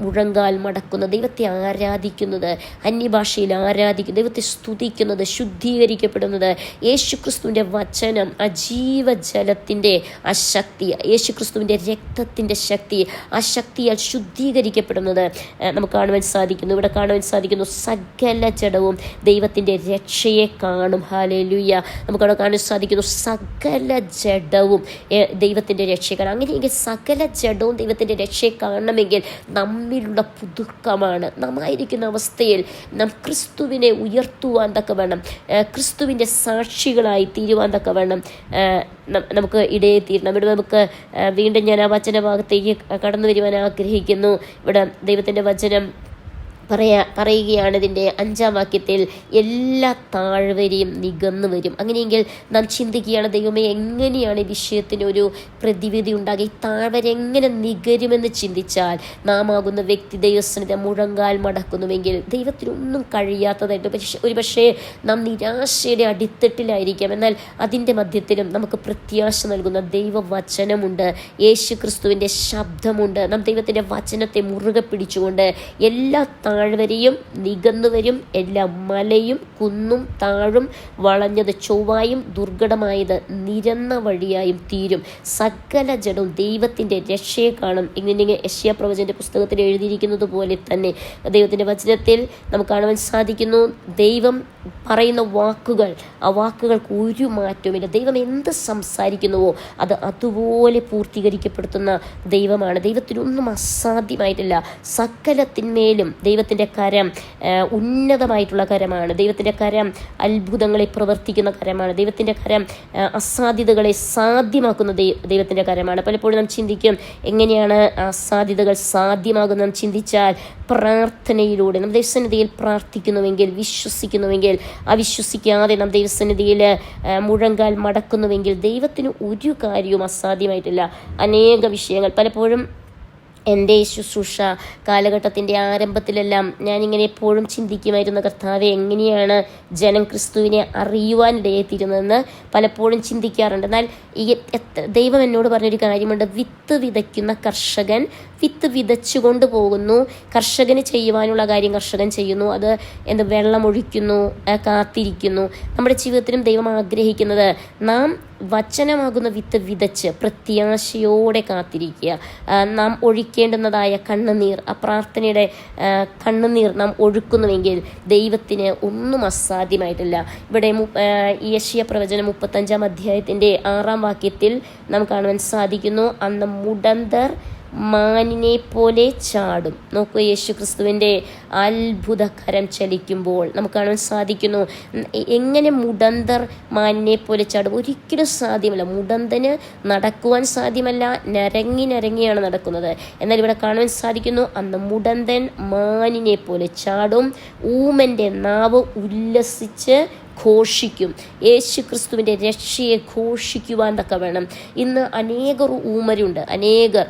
മുഴങ്കാൽ മടക്കുന്ന, ദൈവത്തെ ആരാധിക്കുന്നത്, അന്യഭാഷയിൽ ആരാധിക്കുന്നത്, ദൈവത്തെ സ്തുതിക്കുന്നത്, ശുദ്ധീകരിക്കപ്പെടുന്നത്, യേശുക്രിസ്തുവിൻ്റെ വചനം, ആ ജീവജലത്തിൻ്റെ ആ ശക്തി, യേശുക്രിസ്തുവിൻ്റെ രക്തത്തിൻ്റെ ശക്തി, ആ ശക്തിയാൽ ശുദ്ധീകരിക്കപ്പെടുന്നത് നമുക്ക് കാണുവാൻ സാധിക്കുന്നു. ഇവിടെ കാണുവാൻ സാധിക്കുന്നു, സകല ജഡവും ദൈവത്തിൻ്റെ രക്ഷയെ കാണും. ഹല്ലേലൂയ. നമുക്കവിടെ കാണാൻ സാധിക്കുന്നു, സകല ജഡവും ദൈവത്തിൻ്റെ രക്ഷയെ കാണും. അങ്ങനെയെങ്കിൽ സകല ജഡവും ദൈവത്തിൻ്റെ രക്ഷയെ കാണണമെങ്കിൽ നമ്മിലുള്ള പുതുക്കമാണ്, നമ്മായിരിക്കുന്ന അവസ്ഥയിൽ നാം ക്രിസ്തുവിനെ ഉയർത്തുവാൻ തക്കവണ്ണം, ക്രിസ്തുവിൻ്റെ സാക്ഷികളായി തീരുവാൻ തക്കവണ്ണം നമുക്ക് ഇടയെ തീരണം. ഇവിടെ നമുക്ക് വീണ്ടും ഞാൻ ആ വചനഭാഗത്തേക്ക് കടന്നു വരുവാൻ ആഗ്രഹിക്കുന്നു. ഇവിടെ ദൈവത്തിൻ്റെ വചനം പറയുകയാണ് ഇതിൻ്റെ 5-ാം വാക്യത്തിൽ, എല്ലാ താഴ്വരയും നികന്നു വരും. അങ്ങനെയെങ്കിൽ നാം ചിന്തിക്കുകയാണ്, ദൈവമേ എങ്ങനെയാണ് ഈ വിഷയത്തിനൊരു പ്രതിവിധി ഉണ്ടാകുക, ഈ താഴ്വര എങ്ങനെ നികരുമെന്ന് ചിന്തിച്ചാൽ നാം ആകുന്ന വ്യക്തി ദൈവസന്നിധി മുഴങ്കാൽ മടക്കുന്നുവെങ്കിൽ ദൈവത്തിനൊന്നും കഴിയാത്തതായിട്ട് ഒരുപക്ഷേ നാം നിരാശയുടെ അടിത്തട്ടിലായിരിക്കാം. എന്നാൽ അതിൻ്റെ മധ്യത്തിലും നമുക്ക് പ്രത്യാശ നൽകുന്ന ദൈവവചനമുണ്ട്, യേശു ക്രിസ്തുവിൻ്റെ ശബ്ദമുണ്ട്. നാം ദൈവത്തിൻ്റെ വചനത്തെ മുറുകെ പിടിച്ചുകൊണ്ട് എല്ലാ താഴ്വരയും നികന്നു വരും, എല്ലാ മലയും കുന്നും താഴും, വളഞ്ഞത് ചൊവ്വായും ദുർഘടമായത് നിരന്ന വഴിയായും തീരും. സകല ജഡവും ദൈവത്തിൻ്റെ രക്ഷയെ കാണും. ഇങ്ങനെ യെശയ്യാ പ്രവചൻ്റെ പുസ്തകത്തിൽ എഴുതിയിരിക്കുന്നത് പോലെ തന്നെ ദൈവത്തിൻ്റെ വചനത്തിൽ നമുക്ക് കാണുവാൻ സാധിക്കുന്നു. ദൈവം പറയുന്ന വാക്കുകൾ, ആ വാക്കുകൾക്ക് ഒരു മാറ്റവുമില്ല. ദൈവം എന്ത് സംസാരിക്കുന്നുവോ അത് അതുപോലെ പൂർത്തീകരിക്കപ്പെടുത്തുന്ന ദൈവമാണ്. ദൈവത്തിനൊന്നും അസാധ്യമായിട്ടില്ല. സകലത്തിന്മേലും ദൈവത്തിൻ്റെ കരം ഉന്നതമായിട്ടുള്ള കരമാണ്. ദൈവത്തിൻ്റെ കരം അത്ഭുതങ്ങളെ പ്രവർത്തിക്കുന്ന കരമാണ്. ദൈവത്തിൻ്റെ കരം അസാധ്യതകളെ സാധ്യമാക്കുന്ന ദൈവത്തിൻ്റെ കരമാണ്. പലപ്പോഴും നാം ചിന്തിക്കും, എങ്ങനെയാണ് അസാധ്യതകൾ സാധ്യമാകുന്നത് ചിന്തിച്ചാൽ, പ്രാർത്ഥനയിലൂടെ നാം ദൈവസന്നിധിയിൽ പ്രാർത്ഥിക്കുന്നുവെങ്കിൽ, വിശ്വസിക്കുന്നുവെങ്കിൽ, അവിശ്വസിക്കാതെ നാം ദൈവസന്നിധിയിൽ മുഴങ്കാൽ മടക്കുന്നുവെങ്കിൽ ദൈവത്തിന് ഒരു കാര്യവും അസാധ്യമായിട്ടില്ല. അനേക വിഷയങ്ങൾ പലപ്പോഴും എൻ്റെ ശുശ്രൂഷ കാലഘട്ടത്തിൻ്റെ ആരംഭത്തിലെല്ലാം ഞാനിങ്ങനെ എപ്പോഴും ചിന്തിക്കുമായിരുന്നു, കർത്താവെ, എങ്ങനെയാണ് ജനം ക്രിസ്തുവിനെ അറിയുവാനിടയെത്തിയിരുന്നതെന്ന് പലപ്പോഴും ചിന്തിക്കാറുണ്ട്. എന്നാൽ ദൈവം എന്നോട് പറഞ്ഞൊരു കാര്യമുണ്ട്, വിത്ത് വിതയ്ക്കുന്ന കർഷകൻ വിത്ത് വിതച്ചുകൊണ്ട് പോകുന്നു. കർഷകന് ചെയ്യുവാനുള്ള കാര്യം കർഷകൻ ചെയ്യുന്നു. അത് വെള്ളമൊഴിക്കുന്നു, കാത്തിരിക്കുന്നു. നമ്മുടെ ജീവിതത്തിലും ദൈവം ആഗ്രഹിക്കുന്നത് നാം വചനമാകുന്ന വിത്ത് വിതച്ച് പ്രത്യാശയോടെ കാത്തിരിക്കുക. നാം ഒഴിക്കേണ്ടുന്നതായ കണ്ണുനീർ, ആ പ്രാർത്ഥനയുടെ കണ്ണുനീർ നാം ഒഴുക്കുന്നുവെങ്കിൽ ദൈവത്തിന് ഒന്നും അസാധ്യമായിട്ടില്ല. ഇവിടെ യെശയ്യാ പ്രവചനം 35-ാം അധ്യായത്തിൻ്റെ 6-ാം വാക്യത്തിൽ നാം കാണുവാൻ സാധിക്കുന്നു, അന്ന് മുടന്തർ മാനിനെ പോലെ ചാടും. നോക്കൂ, യേശു ക്രിസ്തുവിൻ്റെ അത്ഭുത കരം ചലിക്കുമ്പോൾ നമുക്ക് കാണാൻ സാധിക്കുന്നു. എങ്ങനെ മുടന്തർ മാനിനെ പോലെ ചാടും? ഒരിക്കലും സാധ്യമല്ല. മുടന്തന് നടക്കുവാൻ സാധ്യമല്ല, നരങ്ങിയാണ് നടക്കുന്നത്. എന്നാൽ ഇവിടെ കാണുവാൻ സാധിക്കുന്നു, അന്ന് മുടന്തൻ മാനിനെ പോലെ ചാടും, ഊമൻ്റെ നാവ് ഉല്ലസിച്ച് ഘോഷിക്കും. യേശു ക്രിസ്തുവിൻ്റെ രക്ഷയെ ഘോഷിക്കുവാൻ തക്ക വേണം. ഇന്ന് അനേകർ ഊമരുണ്ട്. അനേകർ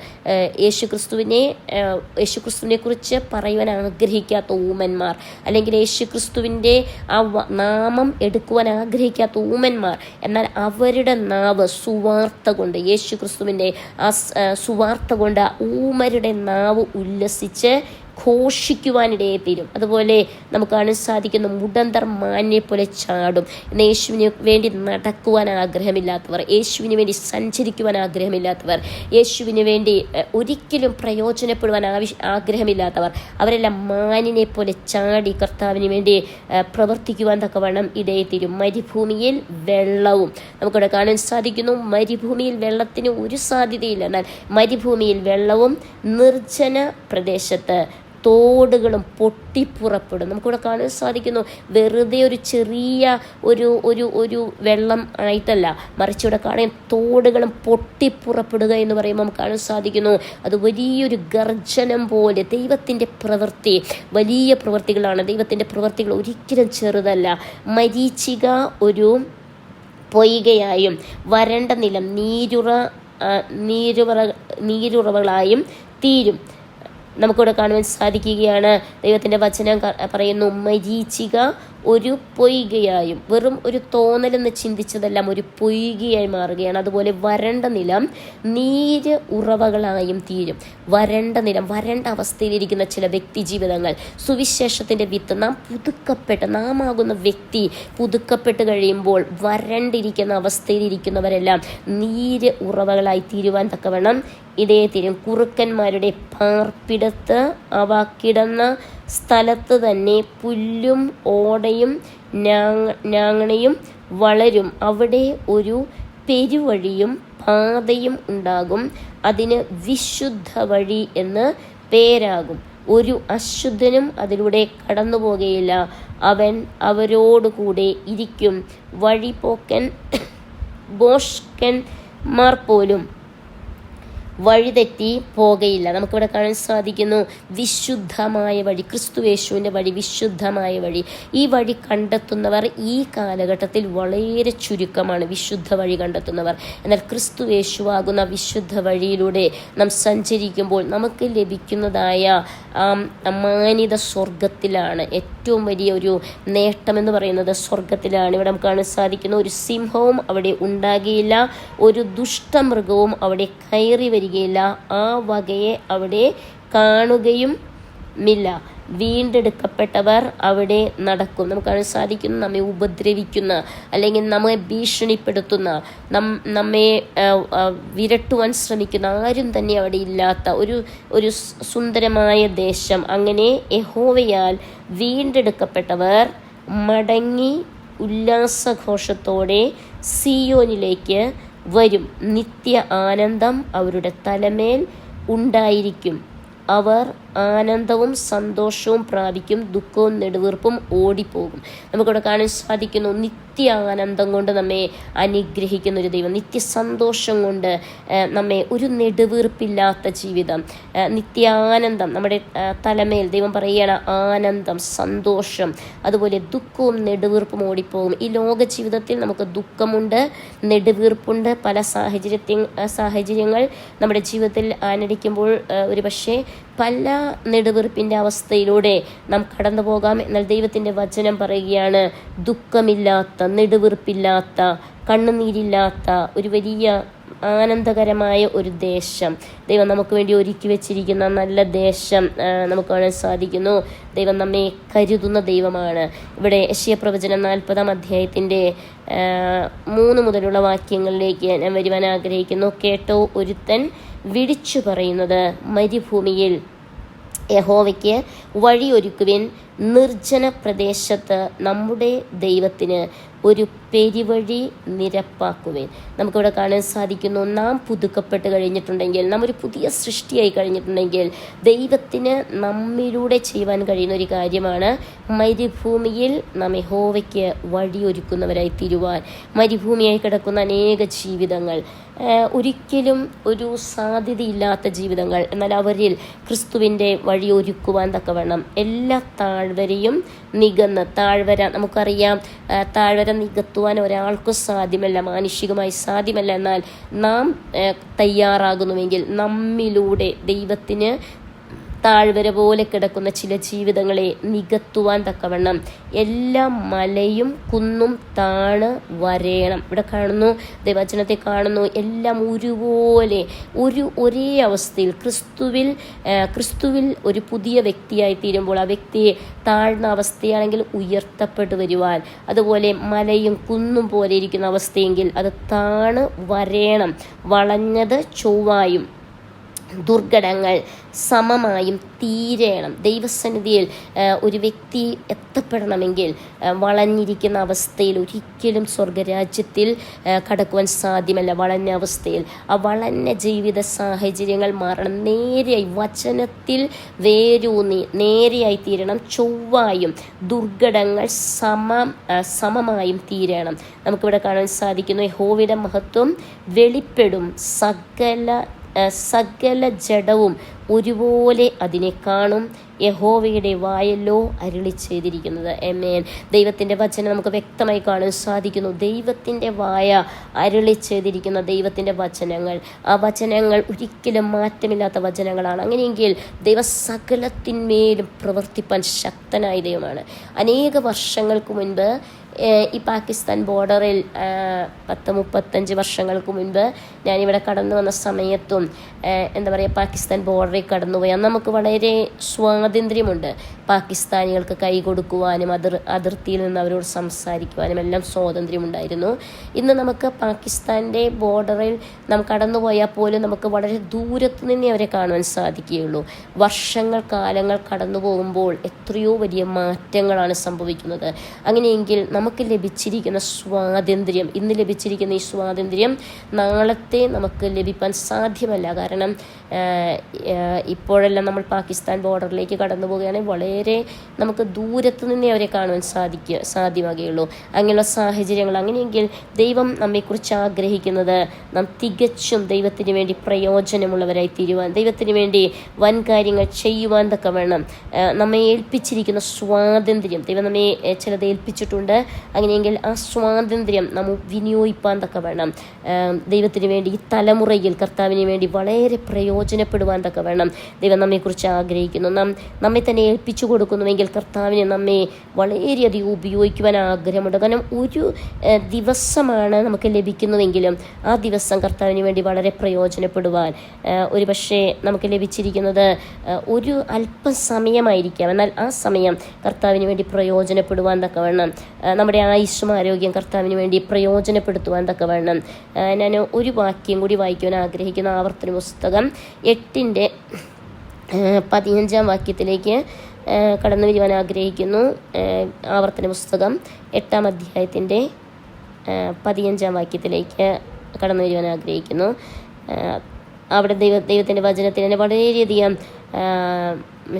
യേശു ക്രിസ്തുവിനെ കുറിച്ച് പറയുവാൻ ആഗ്രഹിക്കാത്ത ഊമന്മാർ, അല്ലെങ്കിൽ യേശു ക്രിസ്തുവിൻ്റെ ആ നാമം എടുക്കുവാൻ ആഗ്രഹിക്കാത്ത ഊമന്മാർ. എന്നാൽ അവരുടെ നാവ് സുവാർത്ത കൊണ്ട്, യേശു ക്രിസ്തുവിൻ്റെ ആ സുവാർത്ത കൊണ്ട് ഊമരുടെ നാവ് ഉല്ലസിച്ച് ഘോഷിക്കുവാനിടയെ തീരും. അതുപോലെ നമുക്ക് കാണാൻ സാധിക്കുന്ന മുടന്തർ മാനിനെ പോലെ ചാടും. ഇന്ന് യേശുവിന് വേണ്ടി നടക്കുവാൻ ആഗ്രഹമില്ലാത്തവർ, യേശുവിന് വേണ്ടി സഞ്ചരിക്കുവാൻ ആഗ്രഹമില്ലാത്തവർ, യേശുവിന് വേണ്ടി ഒരിക്കലും പ്രയോജനപ്പെടുവാൻ ആഗ്രഹമില്ലാത്തവർ, അവരെല്ലാം മാനിനെ പോലെ ചാടി കർത്താവിന് വേണ്ടി പ്രവർത്തിക്കുവാൻ തക്കവണ്ണം ഇടയെ തീരും. മരുഭൂമിയിൽ വെള്ളവും നമുക്കിവിടെ കാണാൻ സാധിക്കുന്നു. മരുഭൂമിയിൽ വെള്ളത്തിന് ഒരു സാധ്യതയില്ല. എന്നാൽ മരുഭൂമിയിൽ വെള്ളവും നിർജ്ജന പ്രദേശത്ത് തോടുകളും പൊട്ടിപ്പുറപ്പെടും. നമുക്കിവിടെ കാണാൻ സാധിക്കുന്നു. വെറുതെ ഒരു ചെറിയ ഒരു വെള്ളം ആയിട്ടല്ല, മറിച്ച് ഇവിടെ കാണാൻ തോടുകളും പൊട്ടിപ്പുറപ്പെടുക എന്ന് പറയുമ്പോൾ നമുക്ക് കാണാൻ സാധിക്കുന്നു. അത് വലിയൊരു ഗർജനം പോലെ. ദൈവത്തിൻ്റെ പ്രവൃത്തി വലിയ പ്രവൃത്തികളാണ്. ദൈവത്തിൻ്റെ പ്രവൃത്തികൾ ഒരിക്കലും ചെറുതല്ല. മരീചിക ഒരു പൊയ്കയായും വരണ്ട നിലം നീരുറവകളായും തീരും. നമുക്കിവിടെ കാണുവാൻ സാധിക്കുകയാണ്. ദൈവത്തിൻ്റെ വചനം പറയുന്നു, മരീചിക ഒരു പൊയ്കയായും, വെറും ഒരു തോന്നലെന്ന് ചിന്തിച്ചതെല്ലാം ഒരു പൊയ്കയായി മാറുകയാണ്. അതുപോലെ വരണ്ട നിലം നീര് ഉറവകളായും തീരും. വരണ്ട നിലം, വരണ്ട അവസ്ഥയിലിരിക്കുന്ന ചില വ്യക്തി ജീവിതങ്ങൾ, സുവിശേഷത്തിൻ്റെ വിത്ത് നാം ആകുന്ന വ്യക്തി പുതുക്കപ്പെട്ട് കഴിയുമ്പോൾ വരണ്ടിരിക്കുന്ന അവസ്ഥയിലിരിക്കുന്നവരെല്ലാം നീര് ഉറവകളായി തീരുവാൻ തക്കവണ്ണം ഇടയെ തീരും. കുറുക്കന്മാരുടെ പാർപ്പിടത്ത് അവ കിടന്ന സ്ഥലത്ത് തന്നെ പുല്ലും ഓടയും ഞാങ്ങണയും വളരും. അവിടെ ഒരു പെരുവഴിയും പാതയും ഉണ്ടാകും. അതിന് വിശുദ്ധ വഴി എന്ന് പേരാകും. ഒരു അശുദ്ധനും അതിലൂടെ കടന്നു പോകുകയില്ല. അവൻ അവരോടുകൂടെ ഇരിക്കും. വഴിപോക്കൻ ഭോഷ്കന്മാർ പോലും വഴിതെറ്റി പോകയില്ല. നമുക്കിവിടെ കാണാൻ സാധിക്കുന്നു വിശുദ്ധമായ വഴി, ക്രിസ്തുയേശുവിൻ്റെ വഴി, വിശുദ്ധമായ വഴി. ഈ വഴി കണ്ടെത്തുന്നവർ ഈ കാലഘട്ടത്തിൽ വളരെ ചുരുക്കമാണ്, വിശുദ്ധ വഴി കണ്ടെത്തുന്നവർ. എന്നാൽ ക്രിസ്തുയേശുവാകുന്ന വിശുദ്ധ വഴിയിലൂടെ നാം സഞ്ചരിക്കുമ്പോൾ നമുക്ക് ലഭിക്കുന്നതായ മാന്യത സ്വർഗത്തിലാണ്. ഏറ്റവും വലിയ ഒരു നേട്ടമെന്ന് പറയുന്നത് സ്വർഗത്തിലാണ്. ഇവിടെ നമുക്ക് കാണാൻ സാധിക്കുന്നു, ഒരു സിംഹവും അവിടെ ഉണ്ടാകുകയില്ല, ഒരു ദുഷ്ടമൃഗവും അവിടെ കയറി വരികയില്ല. ആ വകയെ അവിടെ കാണുകയും മില്ല. വീണ്ടെടുക്കപ്പെട്ടവർ അവിടെ നടക്കും. നമുക്ക് കാണാൻ സാധിക്കുന്നു, നമ്മെ ഉപദ്രവിക്കുന്ന അല്ലെങ്കിൽ നമ്മെ ഭീഷണിപ്പെടുത്തുന്ന, നമ്മെ വിരട്ടുവാൻ ശ്രമിക്കുന്ന ആരും തന്നെ അവിടെ ഇല്ലാത്ത ഒരു സുന്ദരമായ ദേശം. അങ്ങനെ യഹോവയാൽ വീണ്ടെടുക്കപ്പെട്ടവർ മടങ്ങി ഉല്ലാസഘോഷത്തോടെ സിയോനിലേക്ക് വരും. നിത്യ ആനന്ദം അവരുടെ തലമേൽ ഉണ്ടായിരിക്കും. അവർ ആനന്ദവും സന്തോഷവും പ്രാപിക്കും, ദുഃഖവും നെടുവീർപ്പും ഓടിപ്പോകും. നമുക്കിവിടെ കാണാൻ സാധിക്കുന്നു, നിത്യ ആനന്ദം കൊണ്ട് നമ്മെ അനുഗ്രഹിക്കുന്ന ഒരു ദൈവം, നിത്യസന്തോഷം കൊണ്ട് നമ്മെ, ഒരു നെടുവീർപ്പില്ലാത്ത ജീവിതം, നിത്യാനന്ദം നമ്മുടെ തലമേൽ. ദൈവം പറയുകയാണ് ആനന്ദം, സന്തോഷം, അതുപോലെ ദുഃഖവും നെടുവീർപ്പും ഓടിപ്പോകും. ഈ ലോക ജീവിതത്തിൽ നമുക്ക് ദുഃഖമുണ്ട്, നെടുവീർപ്പുണ്ട്. പല സാഹചര്യങ്ങൾ നമ്മുടെ ജീവിതത്തിൽ ആനടിക്കുമ്പോൾ ഒരു പക്ഷേ പല നെടുവീർപ്പിൻ്റെ അവസ്ഥയിലൂടെ നാം കടന്നു പോകാം. എന്നാൽ ദൈവത്തിൻ്റെ വചനം പറയുകയാണ്, ദുഃഖമില്ലാത്ത, നെടുവീർപ്പില്ലാത്ത, കണ്ണുനീരില്ലാത്ത ഒരു വലിയ ആനന്ദകരമായ ഒരു ദേശം ദൈവം നമുക്ക് വേണ്ടി ഒരുക്കി വെച്ചിരിക്കുന്ന നല്ല ദേശം നമുക്ക് കാണാൻ സാധിക്കുന്നു. ദൈവം നമ്മെ കരുതുന്ന ദൈവമാണ്. ഇവിടെ യെശയ്യാപ്രവചനം 40-ാം അധ്യായത്തിൻ്റെ 3 മുതലുള്ള വാക്യങ്ങളിലേക്ക് ഞാൻ വരുവാൻ ആഗ്രഹിക്കുന്നു. കേട്ടോ, ഒരുത്തൻ വിളിച്ചു പറയുന്നത്, മരുഭൂമിയിൽ യഹോവയ്ക്ക് വഴിയൊരുക്കുവിൻ, നിർജ്ജന പ്രദേശത്ത് നമ്മുടെ ദൈവത്തിന് ഒരു പെരുവഴി നിരപ്പാക്കുവേൻ. നമുക്കിവിടെ കാണാൻ സാധിക്കുന്നു, നാം പുതുക്കപ്പെട്ട് കഴിഞ്ഞിട്ടുണ്ടെങ്കിൽ, നാം ഒരു പുതിയ സൃഷ്ടിയായി കഴിഞ്ഞിട്ടുണ്ടെങ്കിൽ, ദൈവത്തിന് നമ്മിലൂടെ ചെയ്യുവാൻ കഴിയുന്ന ഒരു കാര്യമാണ് മരുഭൂമിയിൽ നാം യഹോവയ്ക്ക് വഴിയൊരുക്കുന്നവരായി തീരുവാൻ. മരുഭൂമിയായി കിടക്കുന്ന അനേക ജീവിതങ്ങൾ, ഒരിക്കലും ഒരു സാധ്യതയില്ലാത്ത ജീവിതങ്ങൾ, എന്നാൽ അവരിൽ ക്രിസ്തുവിൻ്റെ വഴിയൊരുക്കുവാൻ തക്കവണ്ണം എല്ലാ താഴ്വരയും നികന്ന്, താഴ്വര നമുക്കറിയാം, താഴ്വര നികത്തുവാൻ ഒരാൾക്കും സാധ്യമല്ല, മാനുഷികമായി സാധ്യമല്ല. എന്നാൽ നാം തയ്യാറാകുന്നുവെങ്കിൽ നമ്മിലൂടെ ദൈവത്തിന് താഴ്വര പോലെ കിടക്കുന്ന ചില ജീവിതങ്ങളെ നികത്തുവാൻ തക്കവണ്ണം എല്ലാ മലയും കുന്നും താണ് വരയണം. ഇവിടെ കാണുന്നു, ദൈവവചനത്തെ കാണുന്നു, എല്ലാം ഒരുപോലെ ഒരേ അവസ്ഥയിൽ ക്രിസ്തുവിൽ ഒരു പുതിയ വ്യക്തിയായി തീരുമ്പോൾ ആ വ്യക്തിയെ താഴ്ന്ന അവസ്ഥയാണെങ്കിൽ ഉയർത്തപ്പെട്ടു വരുവാൻ, അതുപോലെ മലയും കുന്നും പോലെ ഇരിക്കുന്ന അവസ്ഥയെങ്കിൽ അത് താണ് വരയണം. വളഞ്ഞത് ചൊവ്വായും ദുർഘടങ്ങൾ സമമായും തീരണം. ദൈവസന്നിധിയിൽ ഒരു വ്യക്തി എത്തപ്പെടണമെങ്കിൽ വളഞ്ഞിരിക്കുന്ന അവസ്ഥയിൽ ഒരിക്കലും സ്വർഗരാജ്യത്തിൽ കടക്കുവാൻ സാധ്യമല്ല. വളഞ്ഞ അവസ്ഥയിൽ ആ വളഞ്ഞ ജീവിത സാഹചര്യങ്ങൾ മാറണം. നേരെയായി വചനത്തിൽ വേരൂന്നി നേരെയായി തീരണം. ചൊവ്വായും ദുർഘടങ്ങൾ സമമായും തീരണം. നമുക്കിവിടെ കാണാൻ സാധിക്കുന്നു, യഹോവയുടെ മഹത്വം വെളിപ്പെടും, സകല ജഡവും ഒരുപോലെ അതിനെ കാണും. യഹോവയുടെ വായല്ലോ അരുളി ചെയ്തിരിക്കുന്നത്. ആമേൻ. ദൈവത്തിൻ്റെ വചനം നമുക്ക് വ്യക്തമായി കാണാൻ സാധിക്കുന്നു. ദൈവത്തിൻ്റെ വായ അരുളി ചെയ്തിരിക്കുന്ന ദൈവത്തിൻ്റെ വചനങ്ങൾ, ആ വചനങ്ങൾ ഒരിക്കലും മാറ്റമില്ലാത്ത വചനങ്ങളാണ്. അങ്ങനെയെങ്കിൽ ദൈവ സകലത്തിന്മേലും പ്രവർത്തിപ്പാൻ ശക്തനായ ദൈവമാണ്. അനേക വർഷങ്ങൾക്ക് മുൻപ് ഈ പാകിസ്ഥാൻ ബോർഡറിൽ 30-35 വർഷങ്ങൾക്ക് മുൻപ് ഞാനിവിടെ കടന്നു വന്ന സമയത്തും പാകിസ്ഥാൻ ബോർഡറിൽ കടന്നുപോയി. അന്ന് നമുക്ക് വളരെ സ്വാതന്ത്ര്യമുണ്ട്. പാകിസ്ഥാനികൾക്ക് കൈ കൊടുക്കുവാനും അതിർത്തിയിൽ നിന്ന് അവരോട് സംസാരിക്കുവാനും എല്ലാം സ്വാതന്ത്ര്യമുണ്ടായിരുന്നു. ഇന്ന് നമുക്ക് പാകിസ്ഥാൻ്റെ ബോർഡറിൽ നാം കടന്നുപോയാൽ പോലും നമുക്ക് വളരെ ദൂരത്തു നിന്നേ അവരെ കാണുവാൻ സാധിക്കുകയുള്ളൂ. കാലങ്ങൾ കടന്നു പോകുമ്പോൾ എത്രയോ വലിയ മാറ്റങ്ങളാണ് സംഭവിക്കുന്നത്. അങ്ങനെയെങ്കിൽ നമുക്ക് ലഭിച്ചിരിക്കുന്ന സ്വാതന്ത്ര്യം, ഇന്ന് ലഭിച്ചിരിക്കുന്ന ഈ സ്വാതന്ത്ര്യം നാളത്തെ നമുക്ക് ലഭിക്കാൻ സാധ്യമല്ല. കാരണം ഇപ്പോഴെല്ലാം നമ്മൾ പാകിസ്ഥാൻ ബോർഡറിലേക്ക് കടന്നു പോവുകയാണെങ്കിൽ വളരെ നമുക്ക് ദൂരത്തു നിന്നേ അവരെ കാണുവാൻ സാധ്യമാകുകയുള്ളൂ. അങ്ങനെയുള്ള സാഹചര്യങ്ങൾ. അങ്ങനെയെങ്കിൽ ദൈവം നമ്മെക്കുറിച്ച് ആഗ്രഹിക്കുന്നത് നാം തികച്ചും ദൈവത്തിന് വേണ്ടി പ്രയോജനമുള്ളവരായി തീരുവാൻ, ദൈവത്തിന് വേണ്ടി വൻ കാര്യങ്ങൾ ചെയ്യുവാൻ തക്കവണ്ണം നമ്മെ ഏൽപ്പിച്ചിരിക്കുന്ന സ്വാതന്ത്ര്യം. ദൈവം നമ്മെ ചിലത് ഏൽപ്പിച്ചിട്ടുണ്ട്. അങ്ങനെയെങ്കിൽ ആ സ്വാതന്ത്ര്യം നാം വിനിയോഗിപ്പാൻ തക്കവണ്ണം ദൈവത്തിന് വേണ്ടി ഈ തലമുറയിൽ കർത്താവിന് വേണ്ടി വളരെ പ്രയോജനപ്പെടുവാൻ തക്കവണ്ണം ദൈവം നമ്മെക്കുറിച്ച് ആഗ്രഹിക്കുന്നു. നമ്മെ തന്നെ ഏൽപ്പിച്ചു കൊടുക്കുന്നുവെങ്കിൽ കർത്താവിനെ നമ്മെ വളരെയധികം ഉപയോഗിക്കുവാൻ ആഗ്രഹമുണ്ട്. കാരണം ഒരു ദിവസമാണ് നമുക്ക് ലഭിക്കുന്നുവെങ്കിലും ആ ദിവസം കർത്താവിന് വേണ്ടി വളരെ പ്രയോജനപ്പെടുവാൻ ഒരു പക്ഷേ നമുക്ക് ലഭിച്ചിരിക്കുന്നത് ഒരു അല്പം സമയമായിരിക്കാം. എന്നാൽ ആ സമയം കർത്താവിന് വേണ്ടി പ്രയോജനപ്പെടുവാൻ തക്കവണ്ണം നമ്മുടെ ആയുസ്സും ആരോഗ്യം കർത്താവിന് വേണ്ടി പ്രയോജനപ്പെടുത്തുവാൻ തക്കവണ്ണം ഞാൻ ഒരു വാക്യം കൂടി വായിക്കുവാൻ ആഗ്രഹിക്കുന്ന ആവർത്തന പുസ്തകം 8:15 വാക്യത്തിലേക്ക് കടന്നു വരുവാൻ ആഗ്രഹിക്കുന്നു. ആവർത്തന പുസ്തകം 8-ാം അധ്യായത്തിൻ്റെ 15 വാക്യത്തിലേക്ക് കടന്നു വരുവാൻ ആഗ്രഹിക്കുന്നു. അവിടെ ദൈവത്തിൻ്റെ വചനത്തിന് തന്നെ വളരെയധികം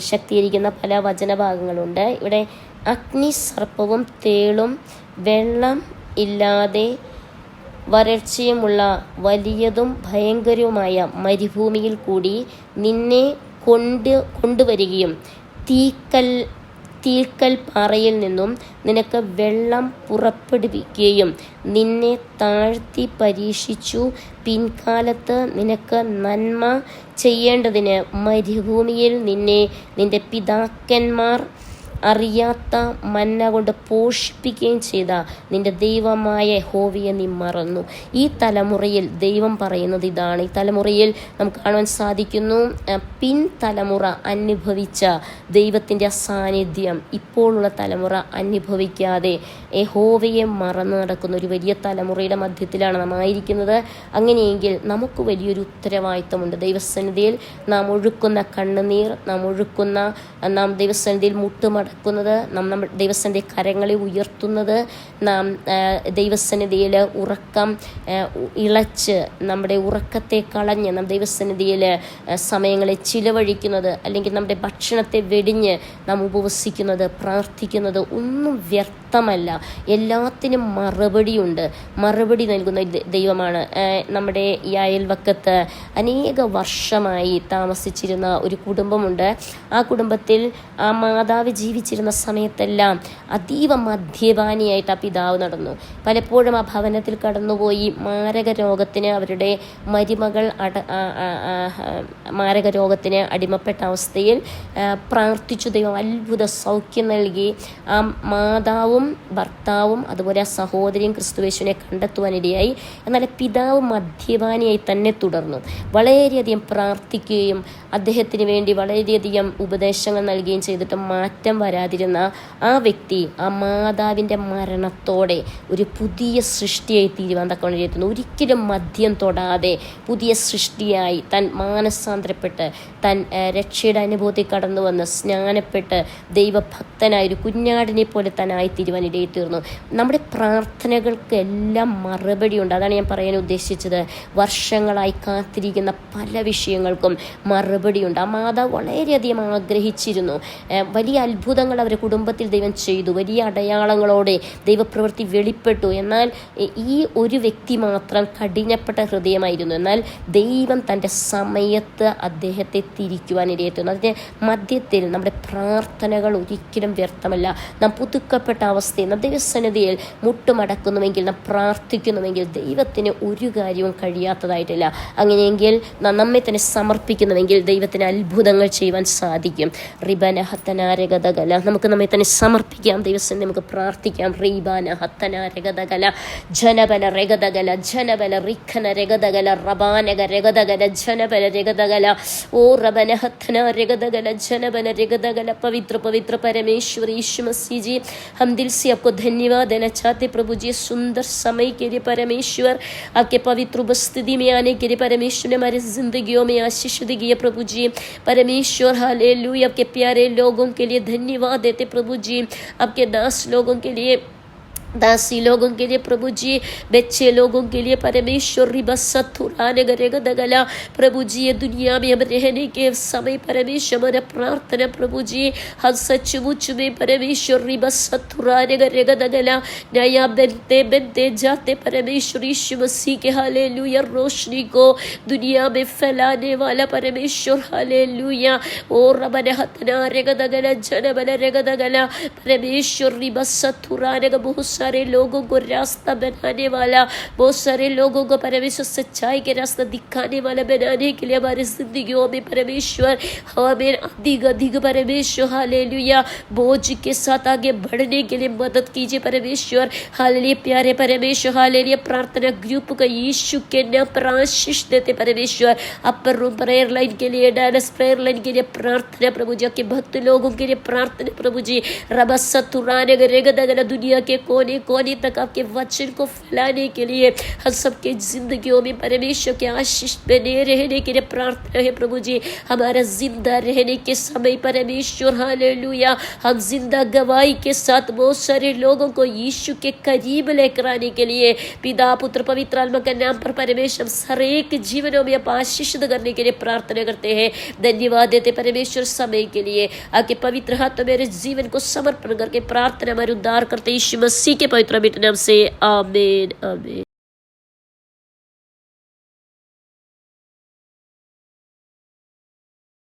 ശക്തീകരിക്കുന്ന പല വചനഭാഗങ്ങളുണ്ട്. ഇവിടെ അഗ്നി സർപ്പവും തേളും വെള്ളം ഇല്ലാതെ വരൾച്ചയുമുള്ള വലിയതും ഭയങ്കരവുമായ മരുഭൂമിയിൽ കൂടി നിന്നെ കൊണ്ടുവരികയും തീക്കൽ പാറയിൽ നിന്നും നിനക്ക് വെള്ളം പുറപ്പെടുവിക്കുകയും നിന്നെ താഴ്ത്തി പരീക്ഷിച്ചു പിൻകാലത്ത് നിനക്ക് നന്മ ചെയ്യേണ്ടതിന് മരുഭൂമിയിൽ നിന്നെ നിന്റെ പിതാക്കന്മാർ അറിയാത്ത മന്ന കൊണ്ട് പോഷിപ്പിക്കുകയും ചെയ്ത നിന്റെ ദൈവമായ യഹോവയെ നീ മറന്നു. ഈ തലമുറയിൽ ദൈവം പറയുന്നത് ഇതാണ്. ഈ തലമുറയിൽ നമുക്ക് കാണുവാൻ സാധിക്കുന്നു, പിൻതലമുറ അനുഭവിച്ച ദൈവത്തിൻ്റെ സാന്നിധ്യം ഇപ്പോഴുള്ള തലമുറ അനുഭവിക്കാതെ യഹോവയെ മറന്നു നടക്കുന്ന ഒരു വലിയ തലമുറയുടെ മധ്യത്തിലാണ് നാം ആയിരിക്കുന്നത്. അങ്ങനെയെങ്കിൽ നമുക്ക് വലിയൊരു ഉത്തരവാദിത്തമുണ്ട്. ദൈവസന്നിധിയിൽ നാം ഒഴുക്കുന്ന കണ്ണുനീർ, നാം ദൈവസന്നിധിയിൽ മുട്ടുമടക്കുന്നത്, നാം ദൈവസന്നിധി കരങ്ങളെ ഉയർത്തുന്നത്, നാം ദൈവസന്നിധിയിൽ ഉറക്കം ഇളച്ച് നമ്മുടെ ഉറക്കത്തെ കളഞ്ഞ് നാം ദൈവസന്നിധിയിൽ സമയങ്ങളെ ചിലവഴിക്കുന്നത്, അല്ലെങ്കിൽ നമ്മുടെ ഭക്ഷണത്തെ വെടിഞ്ഞ് നാം ഉപവസിക്കുന്നത്, പ്രാർത്ഥിക്കുന്നത് ഒന്നും വ്യർത്ഥമല്ല. എല്ലാത്തിനും മറുപടിയുണ്ട്. മറുപടി നൽകുന്ന ദൈവമാണ്. നമ്മുടെ ഈ അയൽവക്കത്ത് അനേക വർഷമായി താമസിച്ചിരുന്ന ഒരു കുടുംബമുണ്ട്. ആ കുടുംബത്തിൽ ആ മാതാവ് ജീവിച്ചിരുന്ന സമയത്തെല്ലാം അതീവ മദ്യപാനിയായിട്ട് ആ പിതാവ് നടന്നു. പലപ്പോഴും ആ ഭവനത്തിൽ കടന്നുപോയി മാരക രോഗത്തിന് അവരുടെ മരുമകൾ മാരക രോഗത്തിന് അടിമപ്പെട്ട അവസ്ഥയിൽ പ്രാർത്ഥിച്ചു. ദൈവം അത്ഭുത സൗഖ്യം നൽകി. ആ മാതാവും ഭർത്താവും അതുപോലെ ആ സഹോദരിയും ക്രിസ്തുയേശുവിനെ കണ്ടെത്തുവാനിടയായി. എന്നാൽ പിതാവ് മദ്യപാനിയായി തന്നെ തുടർന്നു. വളരെയധികം പ്രാർത്ഥിക്കുകയും അദ്ദേഹത്തിന് വേണ്ടി വളരെയധികം ഉപദേശങ്ങൾ നൽകുകയും ചെയ്തിട്ട് മാറ്റം വരാതിരുന്ന ആ വ്യക്തി ആ മാതാവിൻ്റെ മരണത്തോടെ ഒരു പുതിയ സൃഷ്ടിയായി തീരുവാൻ തക്കവണ്ണം ഒരിക്കലും മദ്യം തൊടാതെ പുതിയ സൃഷ്ടിയായി താൻ മാനസാന്തരപ്പെട്ട് താൻ രക്ഷയുടെ അനുഭവത്തിൽ കടന്നു വന്ന് സ്നാനപ്പെട്ട് ദൈവഭക്തനായ ഒരു കുഞ്ഞാടിനെ പോലെ താനായി തീരുവാനിടയിൽ തീർന്നു. നമ്മുടെ പ്രാർത്ഥനകൾക്ക് എല്ലാം മറുപടിയുണ്ട്. അതാണ് ഞാൻ പറയാൻ ഉദ്ദേശിച്ചത്. വർഷങ്ങളായി കാത്തിരിക്കുന്ന പല വിഷയങ്ങൾക്കും മറുപടിയുണ്ട്. ആ മാതാവ് വളരെയധികം ആഗ്രഹിച്ചിരുന്നു. വലിയ അത്ഭുതങ്ങൾ അവരുടെ കുടുംബത്തിൽ ദൈവം ചെയ്തു. വലിയ അടയാളങ്ങളോടെ ദൈവപ്രവൃത്തി വെളിപ്പെട്ടു. എന്നാൽ ഈ ഒരു വ്യക്തി മാത്രം കഠിനപ്പെട്ട ഹൃദയമായിരുന്നു. എന്നാൽ ദൈവം തൻ്റെ സമയത്ത് അദ്ദേഹത്തെ തിരിക്കുവാനിടയെത്തുന്നു. അതിൻ്റെ മധ്യത്തിൽ നമ്മുടെ പ്രാർത്ഥനകൾ ഒരിക്കലും വ്യർത്ഥമല്ല. നാം പുതുക്കപ്പെട്ട അവസ്ഥയിൽ നാം ദൈവസന്നിധിയിൽ മുട്ടുമടക്കുന്നുവെങ്കിൽ, നാം പ്രാർത്ഥിക്കുന്നുവെങ്കിൽ ദൈവത്തിന് ഒരു കാര്യവും കഴിയാത്തതായിട്ടില്ല. അങ്ങനെയെങ്കിൽ നാം നമ്മെ തന്നെ സമർപ്പിക്കുന്നുവെങ്കിൽ ദൈവത്തിന് അത്ഭുതങ്ങൾ ചെയ്യുവാൻ സാധിക്കും. റിബന ഹത്തനാരഗതകല, നമുക്ക് നമ്മെ തന്നെ സമർപ്പിക്കാം. ദൈവസന്നിധി നമുക്ക് പ്രാർത്ഥിക്കാം. റീബാന ഹത്തനാരഗതകല ജനബല രഗതകല ജനബല റിഖന രഗതകല റബാനക രഗതകല ജനബല രഗതകല ഓ റബന ഹത്തനാരഗതകല ജനബല രഗതകല. पवित्र पवित्र परमेश्वर यीशु मसीह जी, हम दिल से आपको धन्यवाद देना चाहते प्रभु जी, सुंदर समय के लिए परमेश्वर, आपके पवित्र उपस्थिति में आने के लिए परमेश्वर ने हमारी जिंदगियों में आशीष दी है प्रभु जी। परमेश्वर हालेलुया, आपके प्यारे लोगों के लिए धन्यवाद देते प्रभु जी, आपके दास लोगों के लिए, दासी लोगों के लिए प्रभु जी, बच्चे लोगों के लिए परमेश्वर दगला प्रभु जी, ये दुनिया में हम रहने के समय परमेश्वर हमारा प्रार्थना प्रभु जी, हम सचमुच में परमेश्वर दगला नया बनते जाते परमेश्वर यीशु मसीह के हालेलुया रोशनी को दुनिया में फैलाने वाला परमेश्वर हालेलुया ओ रबना हतना दगला जनबना दगला परमेश्वर बहुत सारे लोगों को रास्ता बनाने वाला, बहुत सारे लोगों को परमेश्वर सच्चाई के रास्ता दिखाने वाला बनाने के लिए हमारे जिंदगियों में परमेश्वर हमें अधिक अधिक परमेश्वर हालेलुया बोझ के साथ आगे बढ़ने के लिए मदद कीजिए परमेश्वर। हालेलुया प्यारे परमेश्वर, हालेलुया प्रार्थना ग्रुप का यीशु के नाम पर आशीष देते परमेश्वर। अपर रूम प्रेयर लाइन के लिए, डायलस प्रेयर लाइन के लिए प्रार्थना प्रभु जी, के भक्त लोगों के लिए प्रार्थना प्रभु जी। रबसतुराने गरेगदगला दुनिया के कोने कोने तक आपके वचन को फैलाने के लिए हम सबके जिंदगियों में परमेश्वर के आशीष बने रहने के लिए प्रार्थना है प्रभु जी। हमारा जिंदा रहने के समय परमेश्वर हालेलुया हम जिंदा गवाही के साथ बहुत सारे लोगों को यीशु के करीब लेकर आने के लिए पिता पुत्र पवित्र आत्मा के नाम पर परमेश्वर हर एक जीवनों में आप आशीष करने के लिए प्रार्थना करते हैं। धन्यवाद देते परमेश्वर समय के लिए। आके पवित्र हाथ मेरे जीवन को समर्पण करके प्रार्थना हमारे उद्धार करते यीशु मसीह के पवित्र नाम से आमीन आमीन।